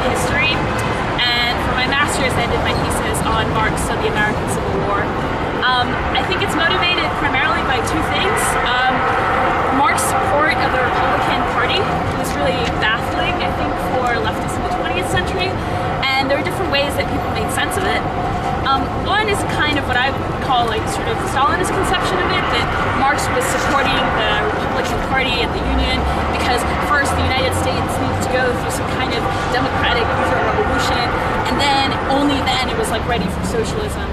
history, and for my master's I did my thesis on Marx of the American Civil War. I think it's motivated primarily by two things. Marx's support of the Republican Party was really baffling, I think, for leftists in the 20th century, and there are different ways that people made sense of it. One is kind of what I would call like sort of the Stalinist conception of it, that Marx was supporting the Republican Party and the Union because first the United States needed to go through some kind of democratic revolution, and then only then it was like ready for socialism.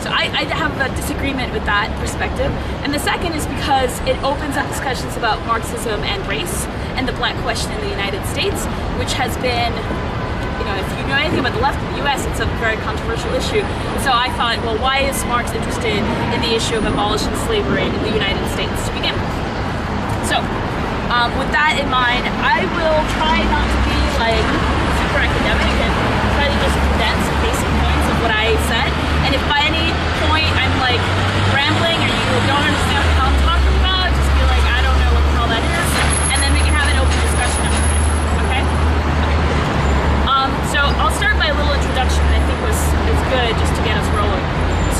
So I have a disagreement with that perspective. And the second is because it opens up discussions about Marxism and race and the black question in the United States, which has been, you know, if you know anything about the left in the US, it's a very controversial issue. So I thought, well, why is Marx interested in the issue of abolishing slavery in the United States to begin with? So with that in mind, I will try not to be like super academic and try to just condense some basic points of what I said. And if by any point I'm like rambling or you don't understand what I'm talking about, just be like, I don't know what the hell that is, and then we can have an open discussion after that. Okay? So I'll start by a little introduction that I think is good just to get us rolling.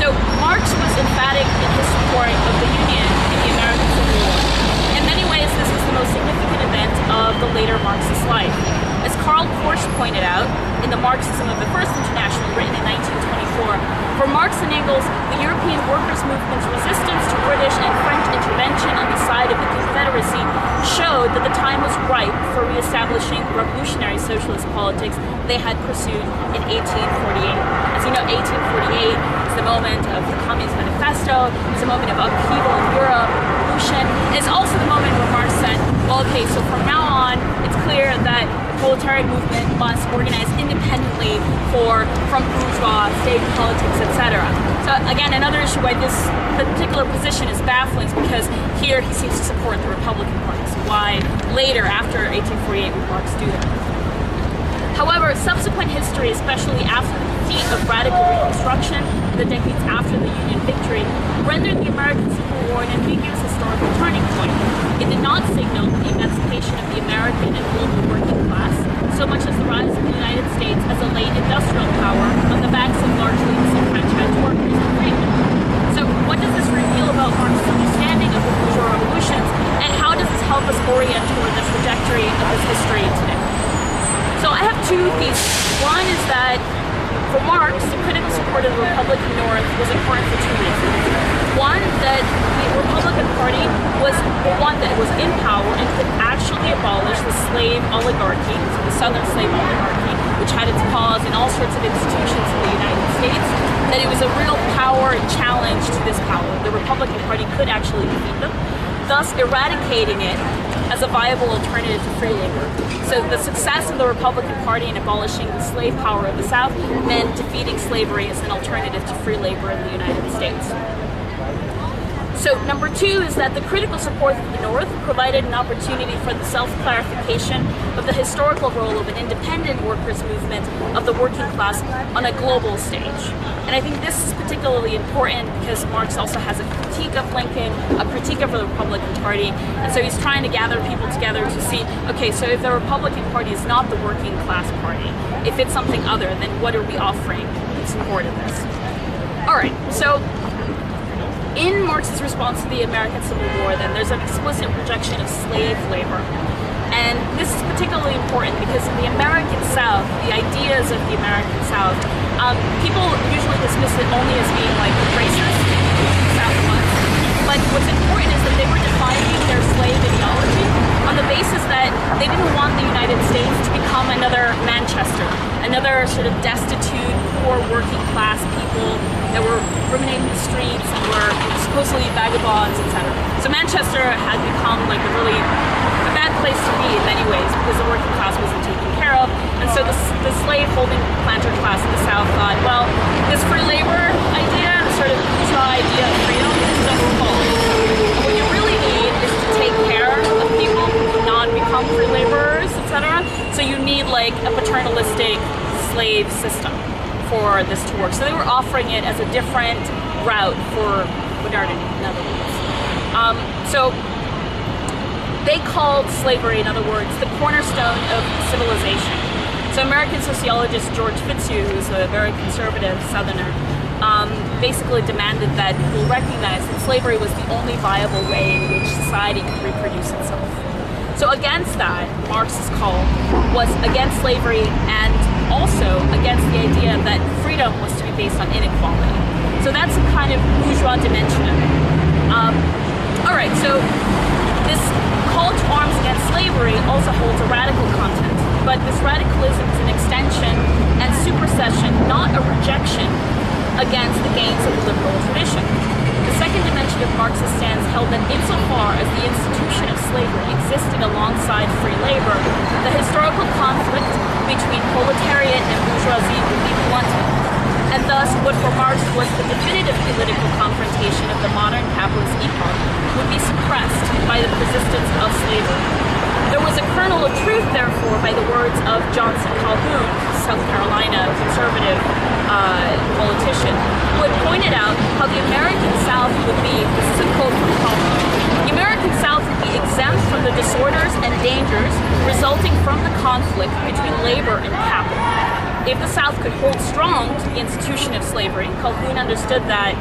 So Marx was emphatic in his support of the Union in the American Civil War. In many ways, this was the most significant event of the later Marxist life. As Karl Korsch pointed out in the Marxism of the First International, written in 1924, for Marx and Engels, the European workers' movement's resistance to British and French intervention on the side of the Confederacy showed that the time was ripe for reestablishing revolutionary socialist politics they had pursued in 1848. As you know, 1848 is the moment of the Communist Manifesto, it's a moment of upheaval in Europe, revolution. It's also the moment where Marx said, well, okay, so from now on, it's clear that the proletariat movement must organize independently from bourgeois, state politics, etc. So again, another issue why this particular position is baffling is because here he seems to support the Republican Party. So why later, after 1848, would Marx do that? However, subsequent history, especially after the defeat of radical Reconstruction, the decades after the Union victory, rendered the American Civil War an ambiguous historical turning point. It did not signal the emancipation of the American and global working class, so much as the rise of the United States as a late industrial power on the backs of largely disenfranchised workers and freedmen. So what does this reveal about Marx's understanding of the bourgeois revolutions, and how does this help us orient toward the trajectory of his history today? So I have two theses. One is that for Marx, the critical support of the Republican North was important for two reasons. One, that the Republican Party was the one that was in power and could actually abolish the slave oligarchy, so the Southern slave oligarchy, which had its paws in all sorts of institutions in the United States, that it was a real power and challenge to this power. The Republican Party could actually defeat them, thus eradicating it as a viable alternative to free labor. So the success of the Republican Party in abolishing the slave power of the South meant defeating slavery as an alternative to free labor in the United States. So number two is that the critical support of the North provided an opportunity for the self-clarification of the historical role of an independent workers' movement of the working class on a global stage. And I think this is particularly important because Marx also has a critique of Lincoln, a critique of the Republican Party, and so he's trying to gather people together to see, okay, so if the Republican Party is not the working class party, if it's something other, then what are we offering in support of this? All right, so in Marx's response to the American Civil War, then there's an explicit rejection of slave labor. And this is particularly important because in the American South, the ideas of the American South, people usually dismiss it only as being like racist, the South was. But what's important is that they were defining their slave ideology on the basis that they didn't want the United States to become another Manchester, another sort of destitute, poor working class people that were ruminating the streets and were supposedly vagabonds, etc. So Manchester had become like a really bad place to be in many ways because the working class wasn't taken care of, and so the slave-holding planter class in the South thought, well, this free labor idea, the sort of bourgeois idea of freedom, is overflowing. What you really need is to take care of people who not become free laborers, etc. So you need like a paternalistic slave system for this to work. So they were offering it as a different route for modernity, in other words. So they called slavery, in other words, the cornerstone of civilization. So American sociologist George Fitzhugh, who's a very conservative Southerner, basically demanded that people recognize that slavery was the only viable way in which society could reproduce itself. So against that, Marx's call was against slavery and also against the idea that freedom was to be based on inequality. So that's a kind of bourgeois dimension of it. All right, so this call to arms against slavery also holds a radical content, but this radicalism is an extension and supersession, not a rejection against the gains of the liberal tradition. The second dimension of Marx's stance held that insofar as the institution of slavery existed alongside free labor, the historical conflict between proletariat and bourgeoisie would be blunted. And thus, what for Marx was the definitive political confrontation of the modern capitalist epoch would be suppressed by the persistence of slavery. There was a kernel of truth, therefore, by the words of Johnson Calhoun, South Carolina conservative politician, who had pointed out how the American South would be, this is a quote from Calhoun, the American South would be exempt from the disorders and dangers resulting from the conflict between labor and capital. If the South could hold strong to the institution of slavery, Calhoun understood that,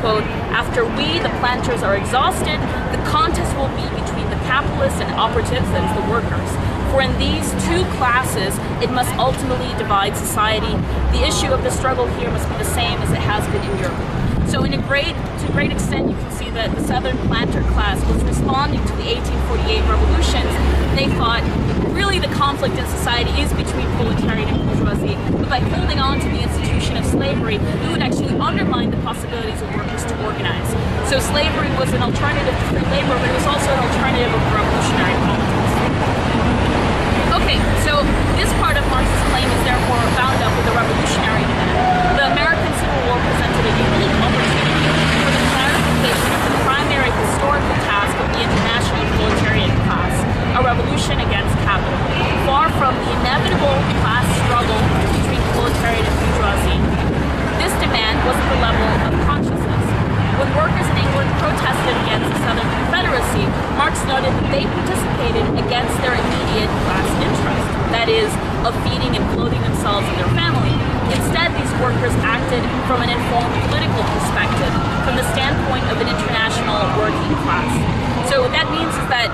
quote, after we, the planters, are exhausted, the contest will be between the capitalists and operatives, that is the workers. For in these two classes, it must ultimately divide society. The issue of the struggle here must be the same as it has been in Europe. So to a great extent, you can see that the Southern planter class was responding to the 1848 revolutions. They thought, really the conflict in society is between proletariat and bourgeoisie, but by holding on to the institution of slavery, we would actually undermine the possibilities of workers to organize. So slavery was an alternative to free labor, but it was also an alternative of revolutionary politics. Okay, so this part of Marx's claim is therefore bound up with the revolutionary demand. The American Civil War presented a unique opportunity for the clarification of the primary historical task of the international proletariat class, a revolution against capital. Far from the inevitable class struggle between proletariat and bourgeoisie, this demand was at the level of consciousness. When workers in England protested against the Southern Confederacy, Marx noted that they participated against their immediate class interest, that is, of feeding and clothing themselves and their family. Instead, these workers acted from an informed political perspective, from the standpoint of an international working class. So what that means is that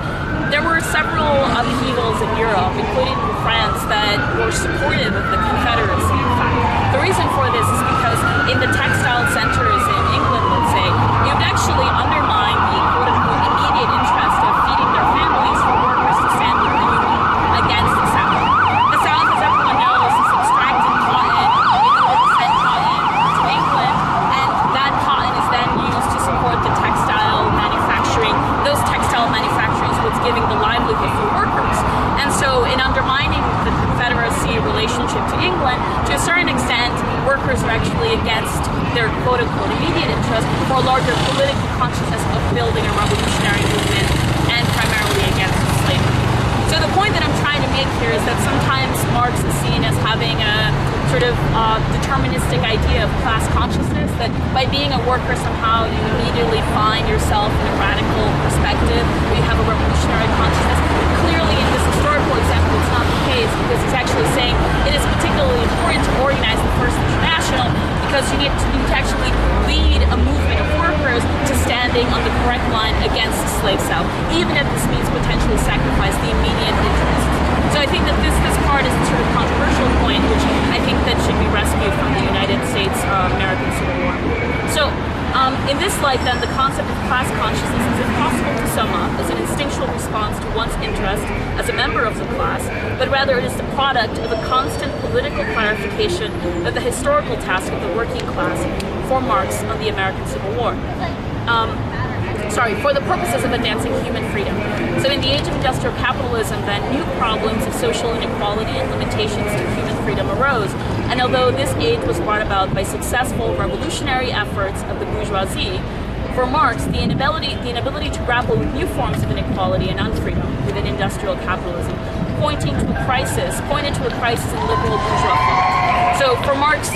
there were several upheavals in Europe, including in France, that were supportive of the Confederacy, in fact. The reason for this is because in the textile centers in England, let's say, it would actually undermine the quote-unquote immediate interest of feeding their families for workers to stand in the union against the South. The South, as everyone knows, is extracting cotton, send cotton to England, and that cotton is then used to support the textile manufacturing. Those textile manufacturing is what's giving the livelihood for workers. And so in undermining the Confederacy relationship to England, to a certain extent, workers are actually against their quote-unquote immediate interest for a larger political consciousness of building a revolutionary movement and primarily against slavery. So the point that I'm trying to make here is that sometimes Marx is seen as having a sort of deterministic idea of class consciousness, that by being a worker somehow you immediately find yourself in a radical perspective, where you have a revolutionary consciousness. Clearly in this historical example it's not the case, because he's actually saying it is particularly important to organize the First International because you need to actually lead a movement of workers to standing on the correct line against the slave South, even if this means potentially sacrifice the immediate interests. So I think that this part is a sort of controversial point, which I think that should be rescued from the United States American Civil War. So in this light then, the concept of class consciousness is impossible to sum up as an instinctual response to one's interest as a member of the class, but rather it is the product of a constant political clarification of the historical task of the working class for Marx on the American Civil War. For the purposes of advancing human freedom. So in the age of industrial capitalism, then, new problems of social inequality and limitations to human freedom arose. And although this age was brought about by successful revolutionary efforts of the bourgeoisie, for Marx, the inability to grapple with new forms of inequality and unfreedom within industrial capitalism pointed to a crisis in liberal bourgeois thought. So for Marx,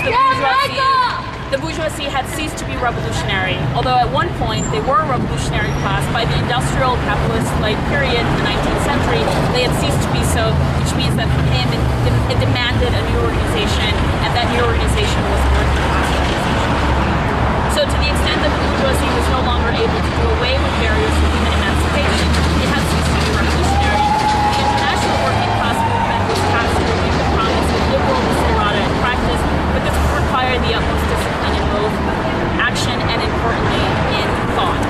the bourgeoisie had ceased to be revolutionary, although at one point they were a revolutionary class. By the industrial capitalist-like period in the 19th century, they had ceased to be so, which means that it became a demand founded a new organization, and that new organization was the working class organization. So to the extent that the bourgeoisie was no longer able to do away with barriers to human emancipation, it had ceased to be revolutionary. The international working class movement was tasked with the promise of liberal desiderata in practice, but this would require the utmost discipline in both action and, importantly, in thought.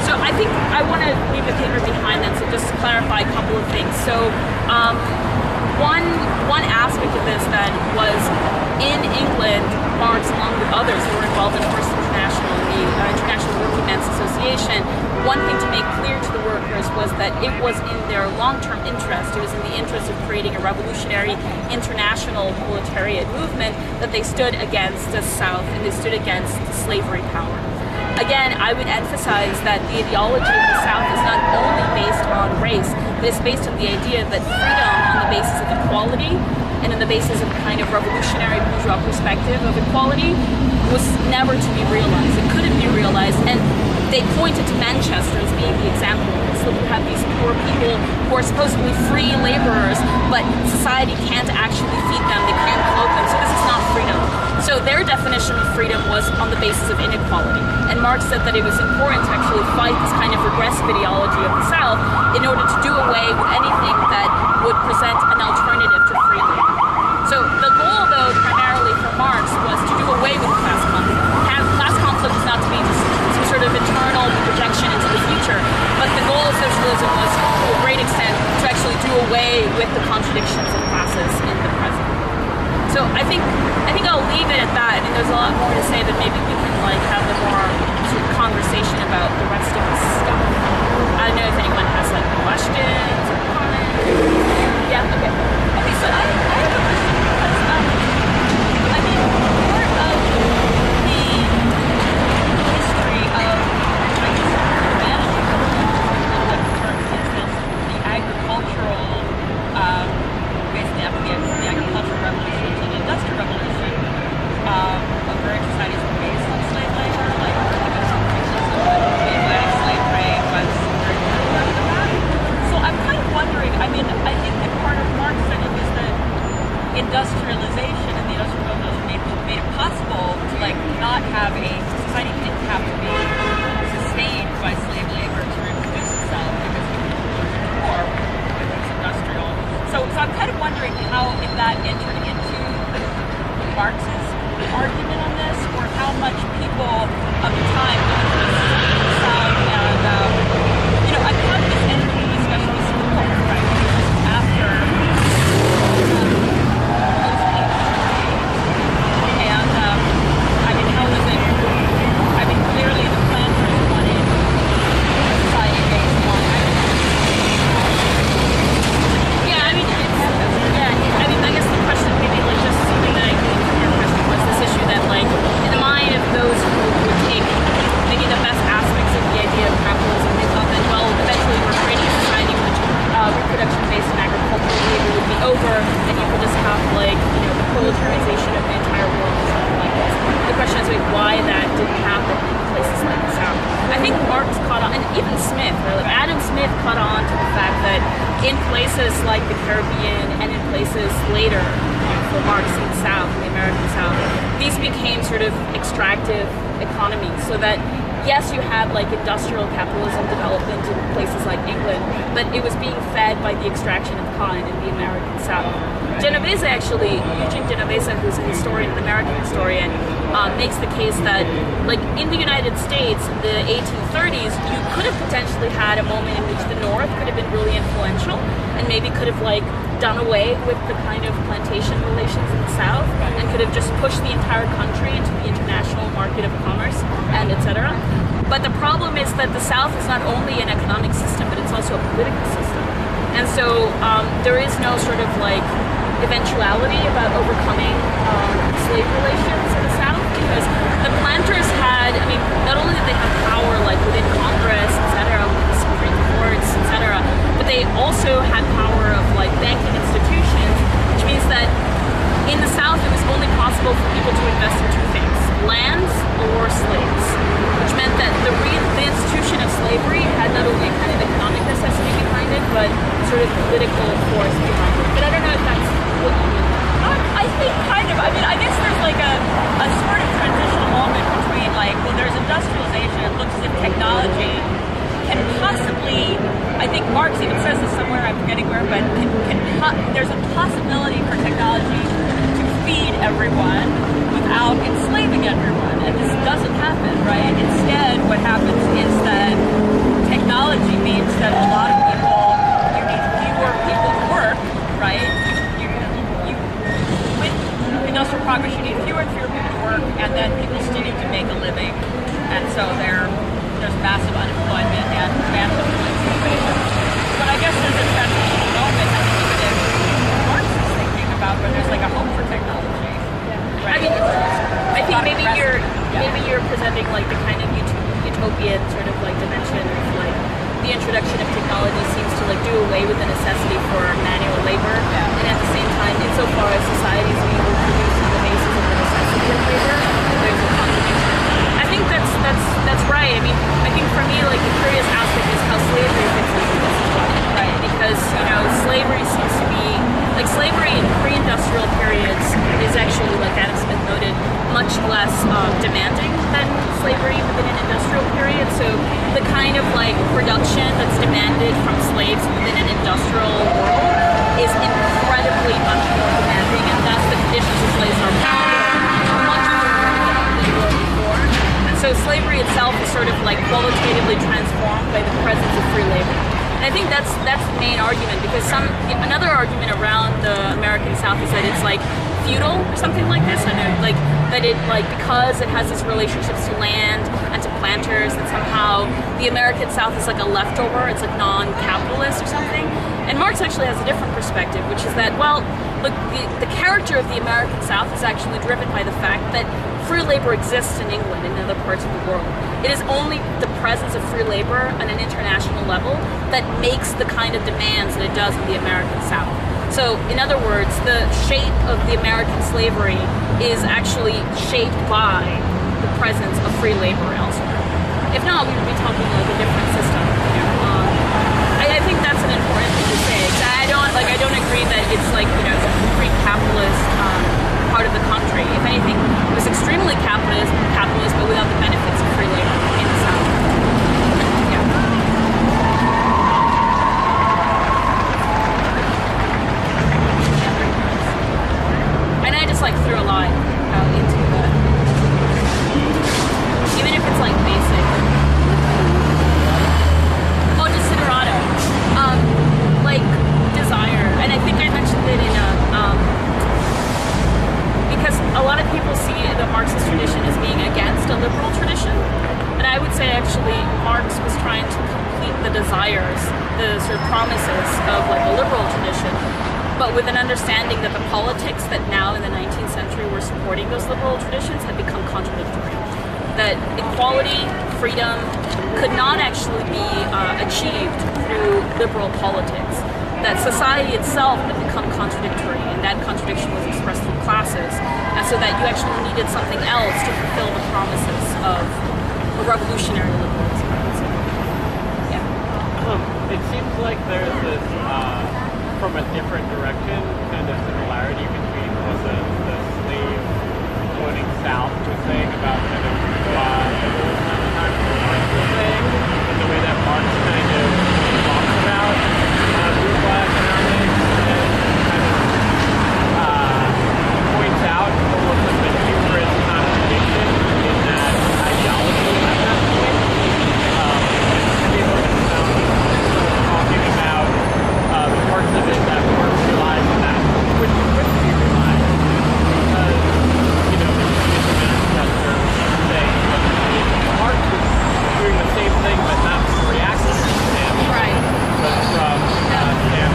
So I think I want to leave the paper behind then, so just to clarify a couple of things. So one aspect of this that was in England, Marx, along with others who were involved in First International, the International Working Men's Association, one thing to make clear to the workers was that it was in their long-term interest, it was in the interest of creating a revolutionary international proletariat movement that they stood against the South and they stood against the slavery power. Again, I would emphasize that the ideology of the South is not only based on race, but it's based on the idea that freedom on the basis of equality and on the basis of a kind of revolutionary bourgeois perspective of equality was never to be realized. It couldn't be realized, and they pointed to Manchester as being the example. So you have these poor people who are supposedly free laborers, but society can't actually feed them, they can't clothe them, so this is not freedom. So their definition of freedom was on the basis of inequality. And Marx said that it was important to actually fight this kind of regressive ideology of the South in order to do away with anything that would present an alternative to free labor. So the goal, though, primarily for Marx was to do away with class conflict. Class conflict is not to be just some sort of eternal projection into the future, but the goal of socialism was, to a great extent, to actually do away with the contradictions of classes in the present. So I think I'll leave it at that. I mean, there's a lot more to say, but maybe we can have a more sort of conversation about the rest of the stuff. I don't know if anyone has questions or comments. Yeah. Okay. Okay. So I have a question. I mean, part of the history of humanity is the agricultural, basically after the agricultural revolution to the industrial revolution, agrarian societies were based on slave labor, like the Atlantic slave trade was very important to that. So I'm kind of wondering, I mean, I think that part of Marx said it was that industrialization and the industrial revolution made it possible to not have a society didn't have to be sustained by slave labor to reproduce itself because people were poor when it was industrial. So I'm kind of wondering how if that entered into Marx's argument on this, or how much people of the time South and I've had this interesting discussion with some people, right? After and I mean, how was it? I mean, clearly the planters wanted society based on Yeah, I mean, I guess the question maybe just something that I think your question was this issue that in the mind of those who would take maybe the best aspects of the idea of capitalism, they thought that, well, eventually we're creating a society in which reproduction-based and agricultural labor would be over, and you could just have the proletarization of the entire world or something like this. The question is why that didn't happen in places like the South. I think Marx caught on, and even Smith, really, Adam Smith caught on to the fact that in places like the Caribbean and in places later for Marx in the South, in the American South, these became sort of extractive economies, so that yes, you had industrial capitalism development in places like England, but it was being fed by the extraction of cotton in the American South. Genovese actually, Eugene Genovese, who's an historian, an American historian, makes the case that in the United States in the 1830s, you could have potentially had a moment in which the North could have been really influential and maybe could have done away with the kind of plantation relations in the South and could have just pushed the entire country into the international market of commerce and etc. But the problem is that the South is not only an economic system, but it's also a political system. And so there is no sort of eventuality about overcoming slave relations in the South, because the planters had, I mean, not only did they have power within Congress, etc., within the Supreme Courts, etc., but they also had power of banking institutions, which means that in the South it was only possible for people to invest in two things: lands or slaves, which meant that the institution of slavery had not only a kind of economic necessity behind it, but sort of political force behind it. But I don't know if that's what you there's a possibility for technology to feed everyone without enslaving everyone, and this doesn't happen, right? Instead, what happens is that technology means that a lot of people, you need fewer people to work, right? With industrial progress, you need fewer and fewer people to work, and then people still need to make a living, and so there's massive unemployment and massive emancipation. But I guess there's a transitional moment, I think, even if Marx is thinking about where there's like a hope for technology. Right? I mean, I think maybe you're presenting like the kind of utopian sort of like dimension of like the introduction of technology seems to like do away with the necessity for manual labor, and at the same time, insofar as society is being reproduced on the basis of the necessity of labor, there's a contradiction. I think that's right. I mean, I think for me, like the curious aspect is how slavery fits into this as well, right? Because slavery seems to be like slavery in pre-industrial periods is actually, like Adam Smith noted, much less demanding than slavery within an industrial period. So the kind of like production that's demanded from slaves within an industrial world is incredibly much more demanding, and thus the conditions of slaves are much more than they were before. And so slavery itself is sort of like qualitatively transformed by the presence of free labor. And I think that's the main argument, because another argument around the American South is that it's like feudal or something like this, and like that it like because it has these relationships to land and to planters, that somehow the American South is like a leftover, it's like non-capitalist or something. And Marx actually has a different perspective, which is that, well, look, the character of the American South is actually driven by the fact that free labor exists in England and in other parts of the world. It is only the presence of free labor on an international level that makes the kind of demands that it does in the American South. So, in other words, the shape of the American slavery is actually shaped by the presence of free labor elsewhere. If not, we would be talking like a different system. I think that's an important thing to say. I don't agree that it's like it's a free capitalist part of the country. If anything, it was extremely capitalist, but without the benefits of free labor in the South. And I just like threw a lot into that, even if it's like basic. Oh, Desiderata, like desire, and I think I mentioned it in because a lot of people see the Marxist tradition as being against a liberal tradition, and I would say actually Marx was trying to complete the desires, the sort of promises of like a liberal tradition, but with an understanding that the politics that now in the 19th century were supporting those liberal traditions had become contradictory. That equality, freedom could not actually be achieved through liberal politics. That society itself had become contradictory, and that contradiction was expressed through classes, and so that you actually needed something else to fulfill the promises of a revolutionary liberalism. It seems like there's this, from a different direction, kind of similarity between what the slave owning South was saying about kind of liberalism at the time, what Marx was saying, and the way that Marx kind of talks about bourgeois economics and kind of points out almost like the humorous contradiction in that ideology at that point. Talking about the parts of it that weren't realized and that couldn't be realized because, the Manchester saying that Marx was doing the same thing but not reacting to Sam. Right. But from Sam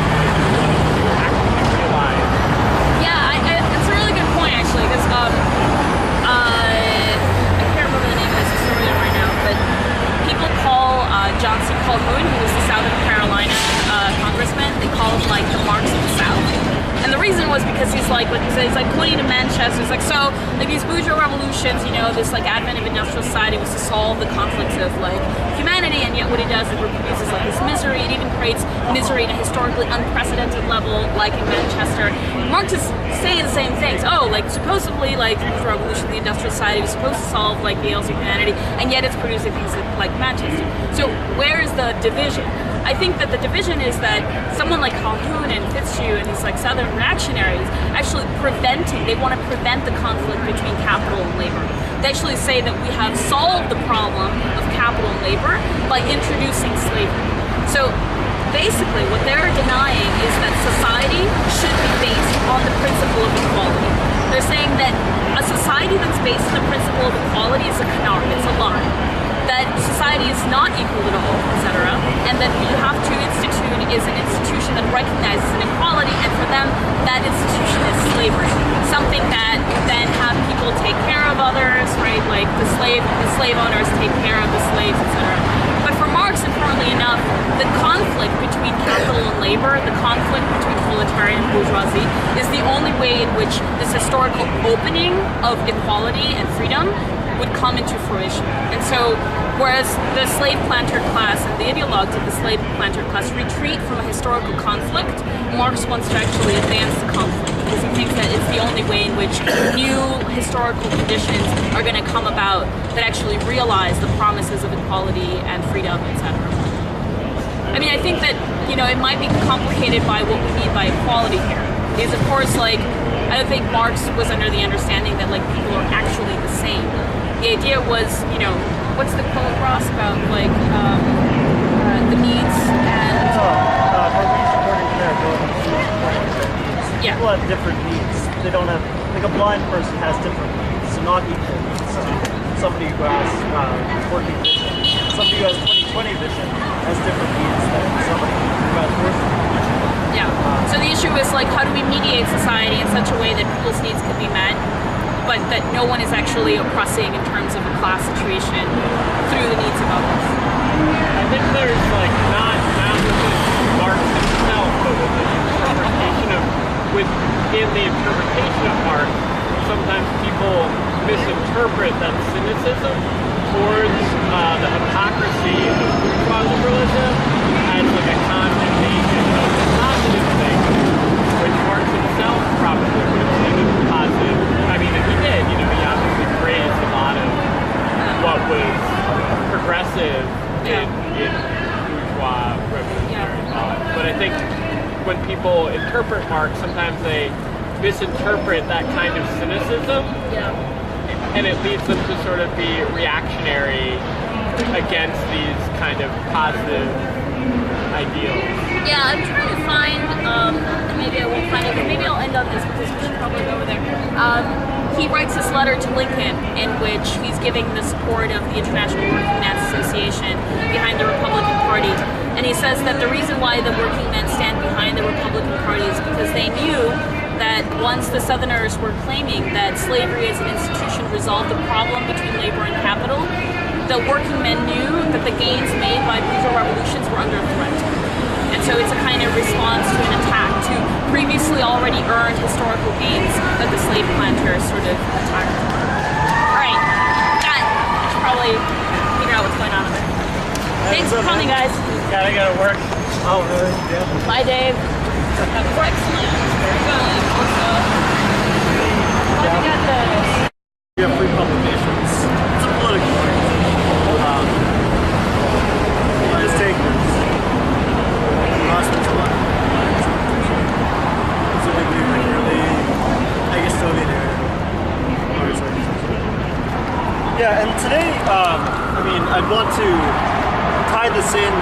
wanting to actually realize. Yeah, it's a really good point actually, because I can't remember the name of this historian right now, but people call John C. Calhoun, who was the Southern Carolina congressman, they call him like the Marx of the South. And the reason was because he's like you said, he's like pointing to Manchester. He's like, so like these bourgeois revolutions, this like advent of industrial society was to solve the conflicts of like humanity, and yet what it does, it reproduces like this misery. It even creates misery at a historically unprecedented level, like in Manchester. Marx is saying the same things. Oh, like supposedly like through the revolution, the industrial society was supposed to solve like the ills of humanity, and yet it's producing things like Manchester. So where is the division? I think that the division is that someone like Calhoun and Fitzhugh and these like Southern reactionaries actually they want to prevent the conflict between capital and labor. They actually say that we have solved the problem of capital and labor by introducing slavery. So basically what they're denying is that society should be based on the principle of equality. They're saying that a society that's based on the principle of equality is a canard, it's a lie. That society is not equal at all, etc., and that what you have to institute is an institution that recognizes inequality, and for them, that institution is slavery. Something that then have people take care of others, right? Like the slave owners take care of the slaves, etc. But for Marx, importantly enough, the conflict between capital and labor, the conflict between proletariat and bourgeoisie, is the only way in which this historical opening of equality and freedom would come into fruition. And so, whereas the slave planter class and the ideologues of the slave planter class retreat from a historical conflict, Marx wants to actually advance the conflict because he thinks that it's the only way in which new historical conditions are going to come about that actually realize the promises of equality and freedom, etc. I mean, I think that, it might be complicated by what we mean by equality here. Because, of course, I don't think Marx was under the understanding that, people are actually the same. The idea was, what's the quote, Ross, about, the needs and... Yeah. People have different needs. They don't have, a blind person has different needs, so not equal needs. Somebody who has working vision, somebody who has 20/20 vision has different needs than somebody who has working vision. Yeah. So the issue is, how do we mediate society in such a way that people's needs can be met, but that no one is actually oppressing in terms of a class situation through the needs of others? I think there's not within Marx himself, but within the interpretation of Marx, sometimes people misinterpret that cynicism towards the hypocrisy of bourgeois liberalism as a condemnation of the positive thing, which Marx himself probably would have seen as positive. I mean, if he did, he obviously praised a lot of what was progressive in bourgeois revolutionary thought. But I think when people interpret Marx, sometimes they misinterpret that kind of cynicism, and it leads them to sort of be reactionary against these kind of positive ideals. Yeah, I'm trying to find, maybe I won't find it, but maybe I'll end on this because we should probably go over there. He writes this letter to Lincoln in which he's giving the support of the International Working Men's Association behind the Republican Party. And he says that the reason why the working men stand behind the Republican Party is because they knew that once the Southerners were claiming that slavery as an institution resolved the problem between labor and capital, the working men knew that the gains made by bourgeois revolutions were under threat. And so it's a kind of response to an attack to previously already earned historical gains that the slave planters sort of attacked. Alright, I should probably figure out what's going on there. Thanks for coming, guys. I gotta work. Oh, really? Yeah. Bye, Dave. Excellent. Very good. We got this. We have free publications. It's a political thing. Let's take this. Last one's a lot. It's a big really, I guess, still be there. Yeah, and today, I'd want to tie this in.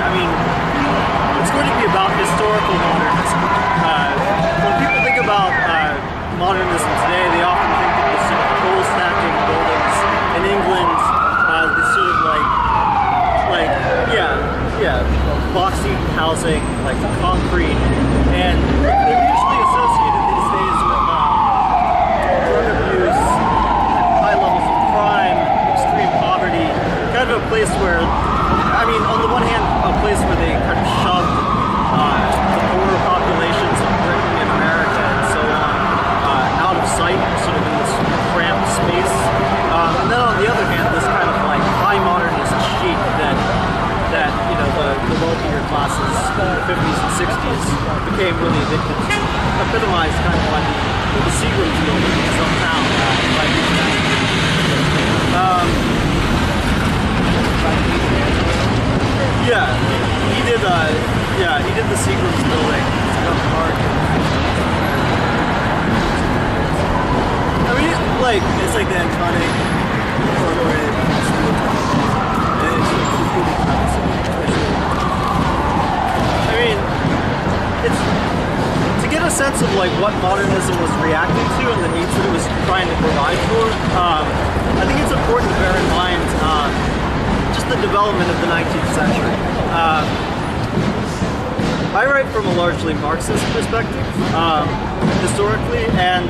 It's going to be about historical modernism. When people think about modernism today, they often think of this sort of pole stacking buildings in England, this sort of boxy housing, concrete, and they're usually associated these days with drug abuse, high levels of crime, extreme poverty, kind of a place where, on the one hand, a place where they kind of shoved the poorer populations of Britain and America and so on out of sight, sort of in this cramped space. And then on the other hand, this kind of high modernist chic that the wealthier classes in the 50s and 60s became really addicted to, epitomized kind of by the Seagram's building in some town. Yeah, he did. Yeah, he did the Seagram's building. I mean, it's like the iconic corporate. I mean, it's to get a sense of like what modernism was reacting to and the needs that it was trying to provide for. I think it's important to bear in mind just the development of the 19th century. I write from a largely Marxist perspective, historically, and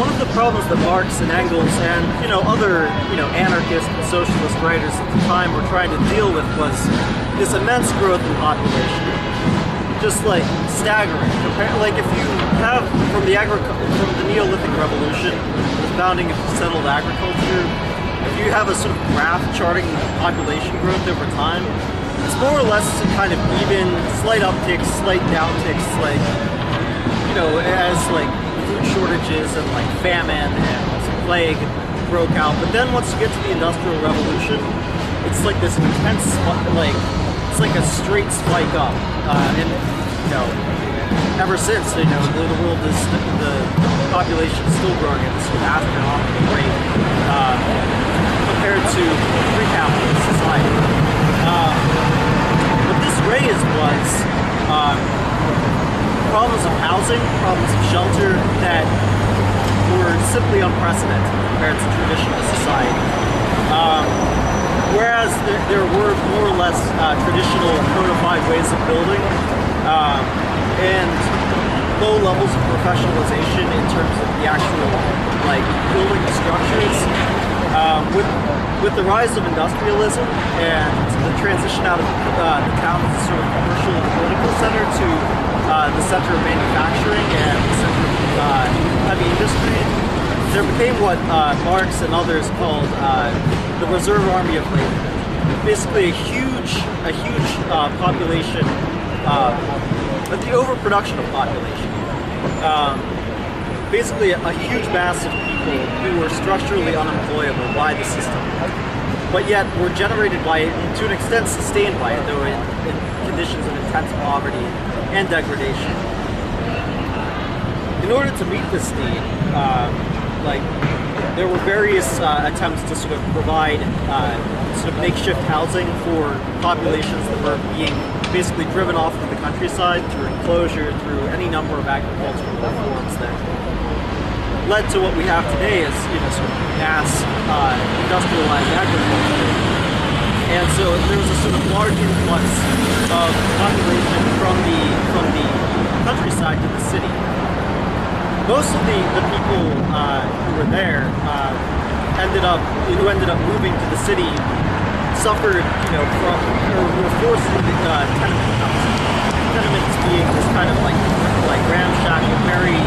one of the problems that Marx and Engels and other anarchist and socialist writers at the time were trying to deal with was this immense growth in population, just like staggering. Like if you have from the Neolithic Revolution, the founding of settled agriculture, if you have a sort of graph charting population growth over time, it's more or less a kind of even, slight upticks, slight downticks, like, as like food shortages and like famine and plague broke out. But then once you get to the Industrial Revolution, it's like this intense, it's like a straight spike up. And, ever since, the world is, the population is still growing at this sort of astronomical rate compared to pre-capitalist society. What this raised was problems of housing, problems of shelter that were simply unprecedented compared to traditional society. Whereas there were more or less traditional codified ways of building and low levels of professionalization in terms of the actual building structures. With the rise of industrialism and the transition out of the town as a sort of commercial and political center to the center of manufacturing and the center of heavy industry, there became what Marx and others called the reserve army of labor. Basically, a huge population, the overproduction of population. Basically, a huge mass of people who were structurally unemployable by the system, but yet were generated by it, and to an extent sustained by it, though in conditions of intense poverty and degradation. In order to meet this need, there were various attempts to sort of provide sort of makeshift housing for populations that were being basically driven off to the countryside through enclosure, through any number of agricultural reforms that led to what we have today as sort of mass industrialized agriculture. And so there was a sort of large influx of population from the countryside to the city. Most of the people who were there ended up moving to the city suffered from or were forced into tenement housing. Tenements being this kind of like ramshackle, very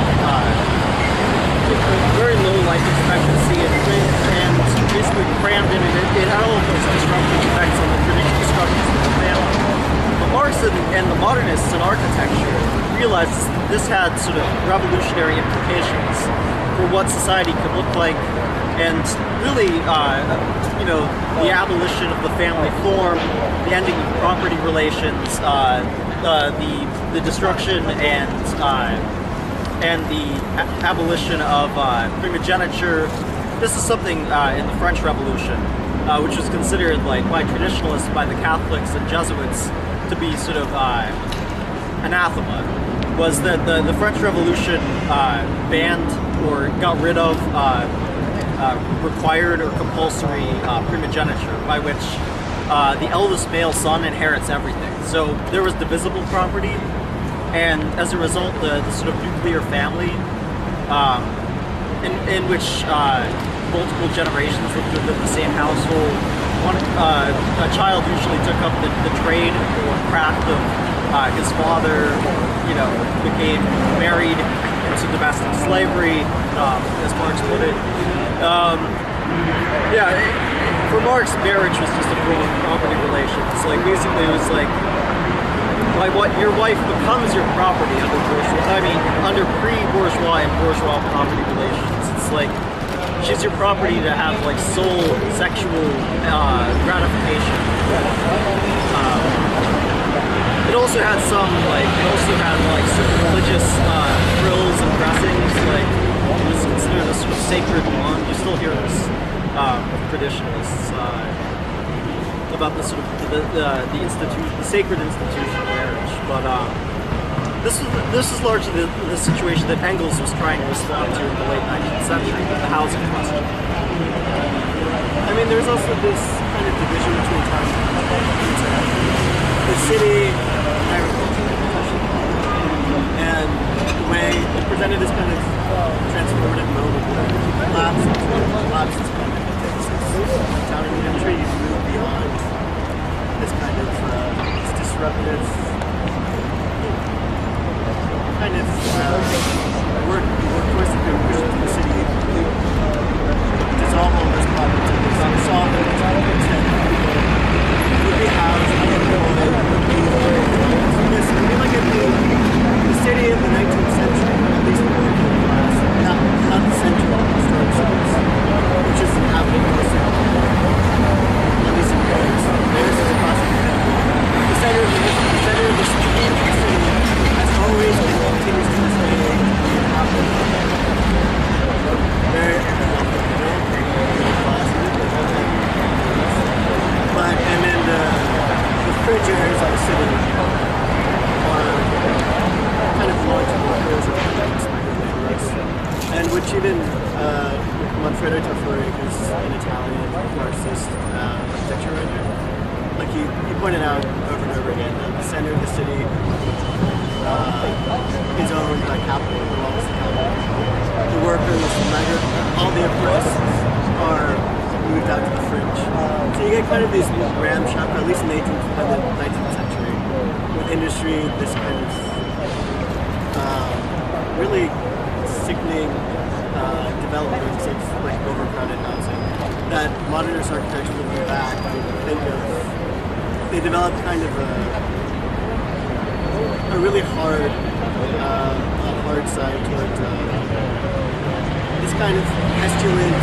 low life expectancy and basically crammed in, and it had all of those disruptive effects on the traditional structures of the family. But Marx and the modernists in architecture realized this had sort of revolutionary implications for what society could look like, and really, the abolition of the family form, the ending of property relations, the destruction and the abolition of primogeniture. This is something in the French Revolution, which was considered by traditionalists, by the Catholics and Jesuits, to be sort of anathema. Was that the French Revolution banned or got rid of required or compulsory primogeniture, by which the eldest male son inherits everything. So there was divisible property, and as a result, the sort of nuclear family, in which multiple generations lived within the same household. A child usually took up the trade or craft of his father, became married into domestic slavery, as Marx put it. For Marx, marriage was just a form of property relations. Basically, it was what your wife becomes your property under pre-bourgeois and bourgeois property relations. It's she's your property to have sole sexual gratification. it also had some certain religious frills and dressings. Like it was considered a sort of sacred wand. You still hear this with traditionalists about the sort of the sacred institution of marriage. But this is largely the situation that Engels was trying to respond to in the late 19th century with the housing question. I mean, there's also this kind of division between town and country. The city, agriculture, and the way it presented this kind of transformative moment where you collapse this kind of antithesis. Town and country, you move beyond this kind of this disruptive kind of workforce that been pushed into the city. Dissolve all those problems and solve them would be housed and employed. I mean, like the city of the 19th century, at least the working class, not the central historic cities, which is happening in the city. At least in Paris. Paris is across the center. The center of the city has always been continues to this day happening. And then the fringe areas of the city are kind of large workers and neighborhoods, and which even Manfredo Tafuri, who's an Italian Marxist architecture writer, like he pointed out over and over again that the center of the city is owned by capital, belongs to capital. The workers, all the oppressed are moved out to the fringe. So you get kind of these ramshackle, at least in the 19th century, with industry, this kind of really sickening developments of like overcrowded housing that modernist architecture looking back think of. They develop kind of a really hard side towards this kind of pestilent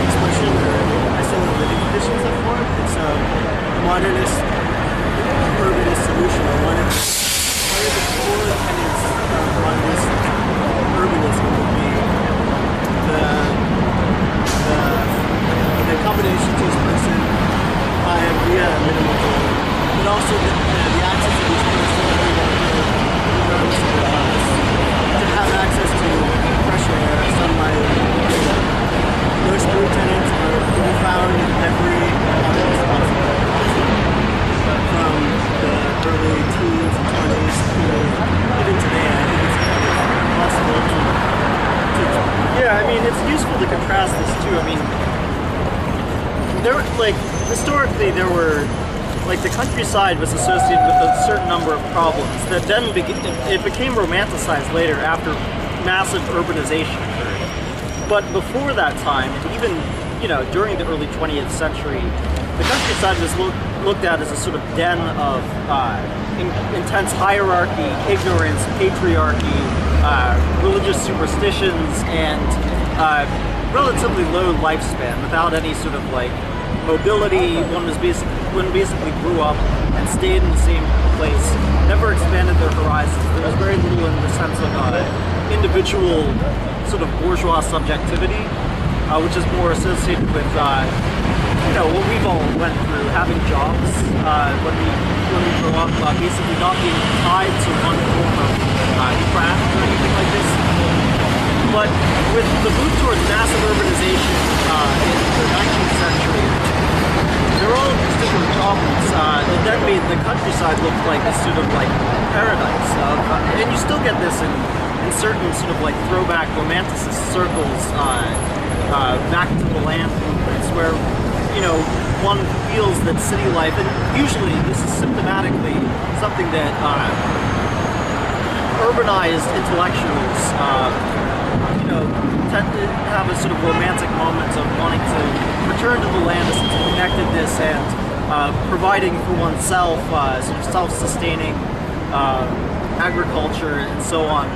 expression or pestilent living conditions that form. It's a modernist, urbanist solution. One of the core tenets of modernist urbanism would be the combination to expression via minimal goal, but also the access to these things to regardless of class, to have access to fresh air, sunlight. Those three tenets are to be found in every modernist concept, from the early teens and 20s to even today. I think it's kind of possible to yeah, I mean, it's useful to contrast this too. I mean, there were, like, historically there were, like, the countryside was associated with a certain number of problems that then it became romanticized later after massive urbanization occurred. But before that time, and even, you know, during the early 20th century, the countryside was looked at as a sort of den of intense hierarchy, ignorance, patriarchy, religious superstitions, and relatively low lifespan without any sort of like mobility. One basically grew up and stayed in the same place, never expanded their horizons. There was very little in the sense of individual sort of bourgeois subjectivity, which is more associated with you know, what we've all went through, having jobs when we grow up, basically not being tied to one form of craft or anything like this. But with the move towards massive urbanization in the 19th century, there were all these different problems that then made the countryside look like a sort of like paradise. And you still get this in certain sort of like throwback romanticist circles, back to the land movements, where, you know, one feels that city life, and usually this is symptomatically something that urbanized intellectuals, you know, tend to have a sort of romantic moment of wanting to return to the land, a sense of connectedness, and providing for oneself, sort of self-sustaining agriculture and so on,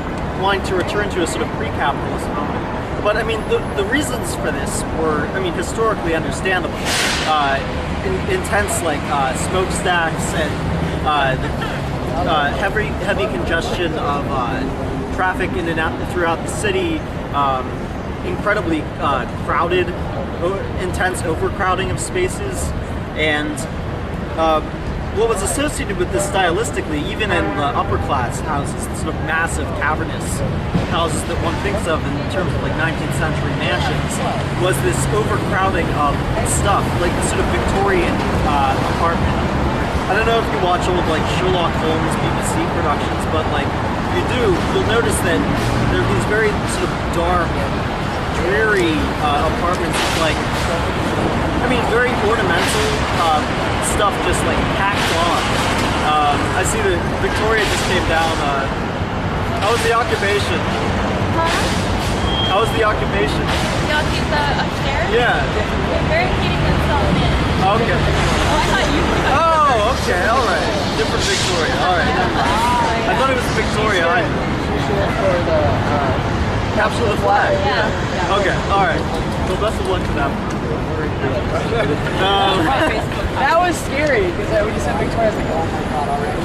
wanting to return to a sort of pre-capitalist moment. But I mean, the reasons for this were, I mean, historically understandable. Intense, like, smokestacks and heavy congestion of traffic in and out throughout the city, incredibly crowded, intense overcrowding of spaces, and what was associated with this stylistically, even in the upper class houses, the sort of massive cavernous houses that one thinks of in terms of like 19th century mansions, was this overcrowding of stuff, like the sort of Victorian apartment. I don't know if you watch old like Sherlock Holmes BBC productions, but like if you do, you'll notice that there are these very sort of dark, dreary apartments with like, I mean, very ornamental stuff just like packed on. I see that Victoria just came down. How was the occupation? Huh? How was the occupation? Y'all keep the upstairs? Yeah. They're barricading themselves in. Okay. Oh, I thought you were. Oh, okay, alright. Different Victoria, alright. I thought it was Victoria Island. For the Capture the flag. Yeah. Okay, alright. Well, best of luck to them. that was scary because we just had Victoria's like, oh my god, already.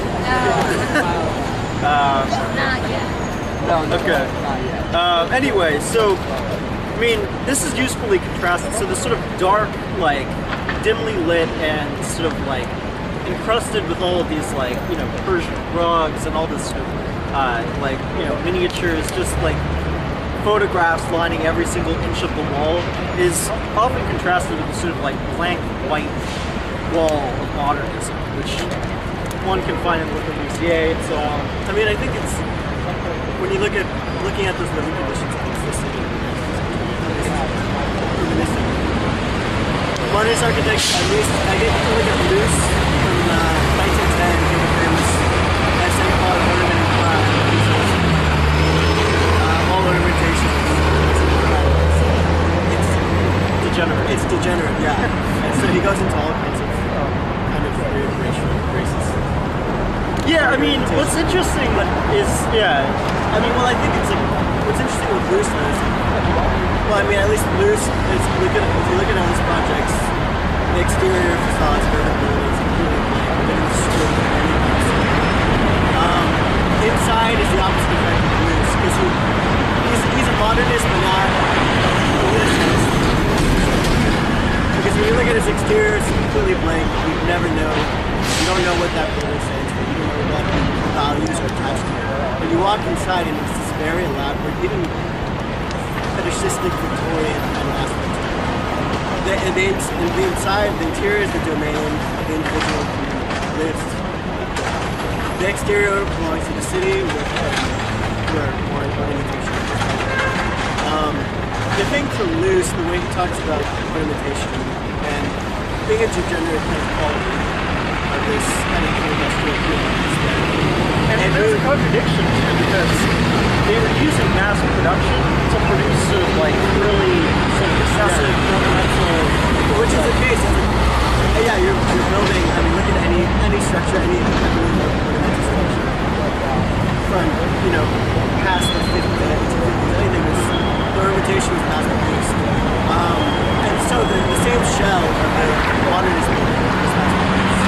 Not yet. No, okay. not yet. Anyway, so, I mean, this is usefully contrasted. So the sort of dark, like, dimly lit and sort of like encrusted with all of these like, you know, Persian rugs and all this sort of like, you know, miniatures, just like photographs lining every single inch of the wall is often contrasted with the sort of like blank white wall of modernism, which one can find in Le Corbusier and so on. I mean, I think it's when you looking at those living conditions, it's the city. Modernist architects, at least I get to look at Luce from 1910, he was famous essay called Ornament and Pride. All ornamentation it's degenerate. It's degenerate, yeah. And so he goes into all kinds of kind of weird races. Yeah, I mean, what's interesting is, I mean, well, I think it's like, what's interesting with Luce though is, well, I mean, at least Luce, if you look at all his projects, the exterior facades, urban buildings, including like, inside is the opposite effect of Luce, because he's a modernist, but not a religionist. Because when you look at his exterior, it's completely blank. You never know. You don't know what that building stands for. You don't know what values are attached to it. But you walk inside, and it's this very elaborate, even fetishistic Victorian kind of aspect. The inside, the interior is the domain of the individual who lives. The exterior belongs to the city, where more ornamentation is. The thing from Luce, the way he talks about ornamentation and being a degenerate kind of quality of this kind of industrial human. and there's a contradiction too, because they were using mass production to produce sort of like really sort of excessive ornamental, which is the case. You're building. I mean, look at any structure, any ornamental structure from past the 50s, anything. The ornamentation was mass produced, and so the same shell of the modernist building was mass produced.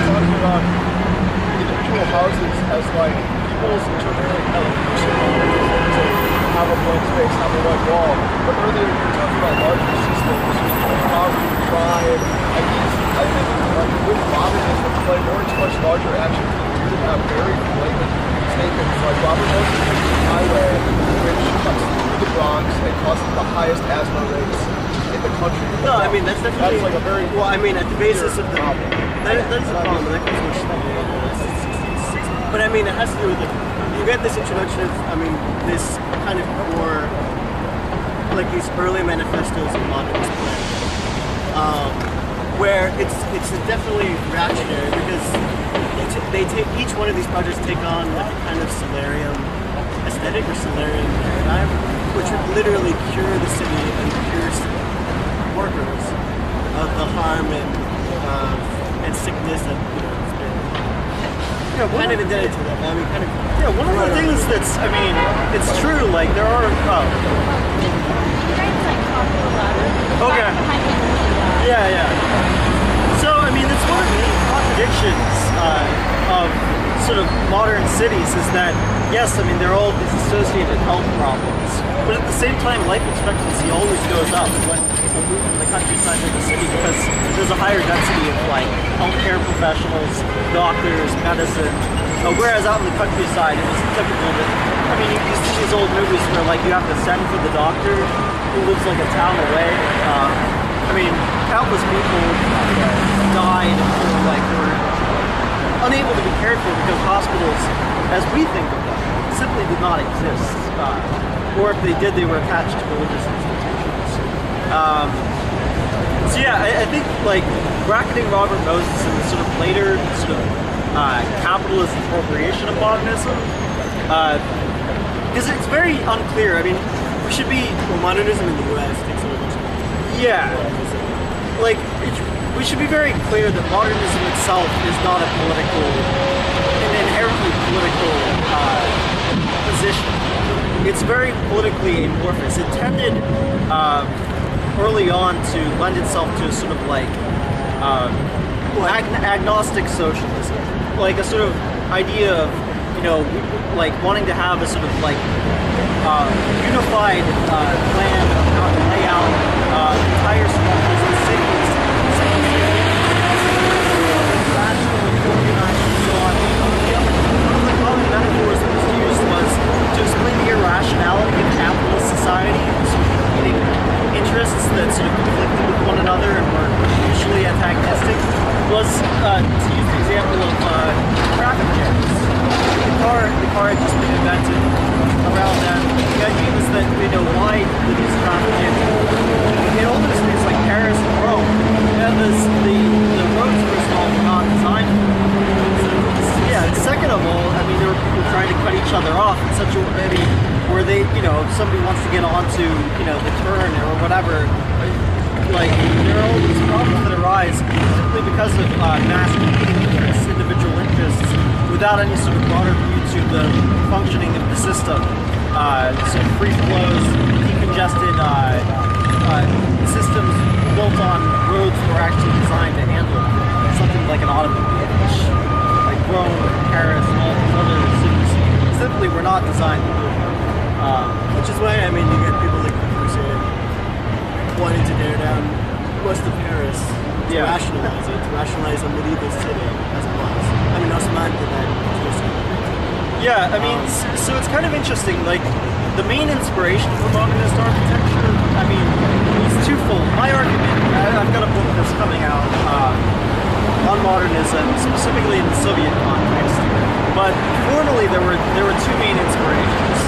Talking about individual houses as like people's internal evolution to have a blank space, have a white wall. But earlier you were talking about larger systems, poverty, crime, and these, I think, with modernism, play much larger action figures that have very blatant statements like Robert Moses's highway, which cuts through the Bronx and causes the highest asthma rates in the country. No, I mean that's definitely like a very well. I mean at the basis of the problem. That's the problem. That comes much later. But I mean it has to do with you get this introduction of this kind of core like these early manifestos of modernist plan, where it's definitely reactionary because they take each one of these projects take on like a kind of solarium aesthetic or solarium paradigm, which would literally cure the city and cure workers of the harm and sickness that has been kind of indebted to them. I mean, kind of. one of the things that's, it's true. Like there are. Okay. Yeah. of the main contradictions of sort of modern cities is that, yes, I mean, there are all these associated health problems, but at the same time, life expectancy always goes up when people move from the countryside to the city because there's a higher density of like healthcare professionals, doctors, medicine. Whereas out in the countryside, it was typical that, I mean, you see these old movies where like you have to send for the doctor who lives like a town away. I mean, countless people died or like were unable to be cared for because hospitals, as we think of them, simply did not exist. Or if they did, they were attached to religious institutions. So yeah, I think like bracketing Robert Moses in the sort of later sort of capitalist appropriation of modernism, because it's very unclear. I mean, we should be modernism in the U.S. takes over. Yeah, like we should be very clear that modernism itself is not a political, an inherently political position. It's very politically amorphous. It tended early on to lend itself to a sort of like agnostic socialism, like a sort of idea of, you know, like wanting to have a sort of like unified plan of how to lay out entire structures and cities, rationally organized and so on. One of the common metaphors that was used was to explain the irrationality of capitalist society, sort of competing interests that sort of conflicted with one another and were mutually antagonistic, was to use the example of traffic jams. The car had just been invented around then. The idea was that, you know, why did these traffic jams in older cities like Paris and Rome, and the roads first of all were not designed for them. Yeah, and second of all, I mean, there were people trying to cut each other off in such a way where they, you know, if somebody wants to get onto, you know, the turn or whatever, like, there are all these problems that arise simply because of mass competing interests, individual interests, without any sort of broader view to the functioning of the system. So free flows, decongested systems built on roads that were actually designed to handle something like an automobile, which, like Rome, Paris, and all these other cities simply were not designed to do. Which is why, I mean, you get people like Crusade wanting to tear down most of Paris to rationalize it, to rationalize a medieval city as it was. I mean, Osman did that to a certain degree. Yeah, I mean, so it's kind of interesting, like, the main inspiration for modernist architecture, I mean, it's twofold. My argument, I've got a book that's coming out on modernism, specifically in the Soviet context, but formally there were two main inspirations.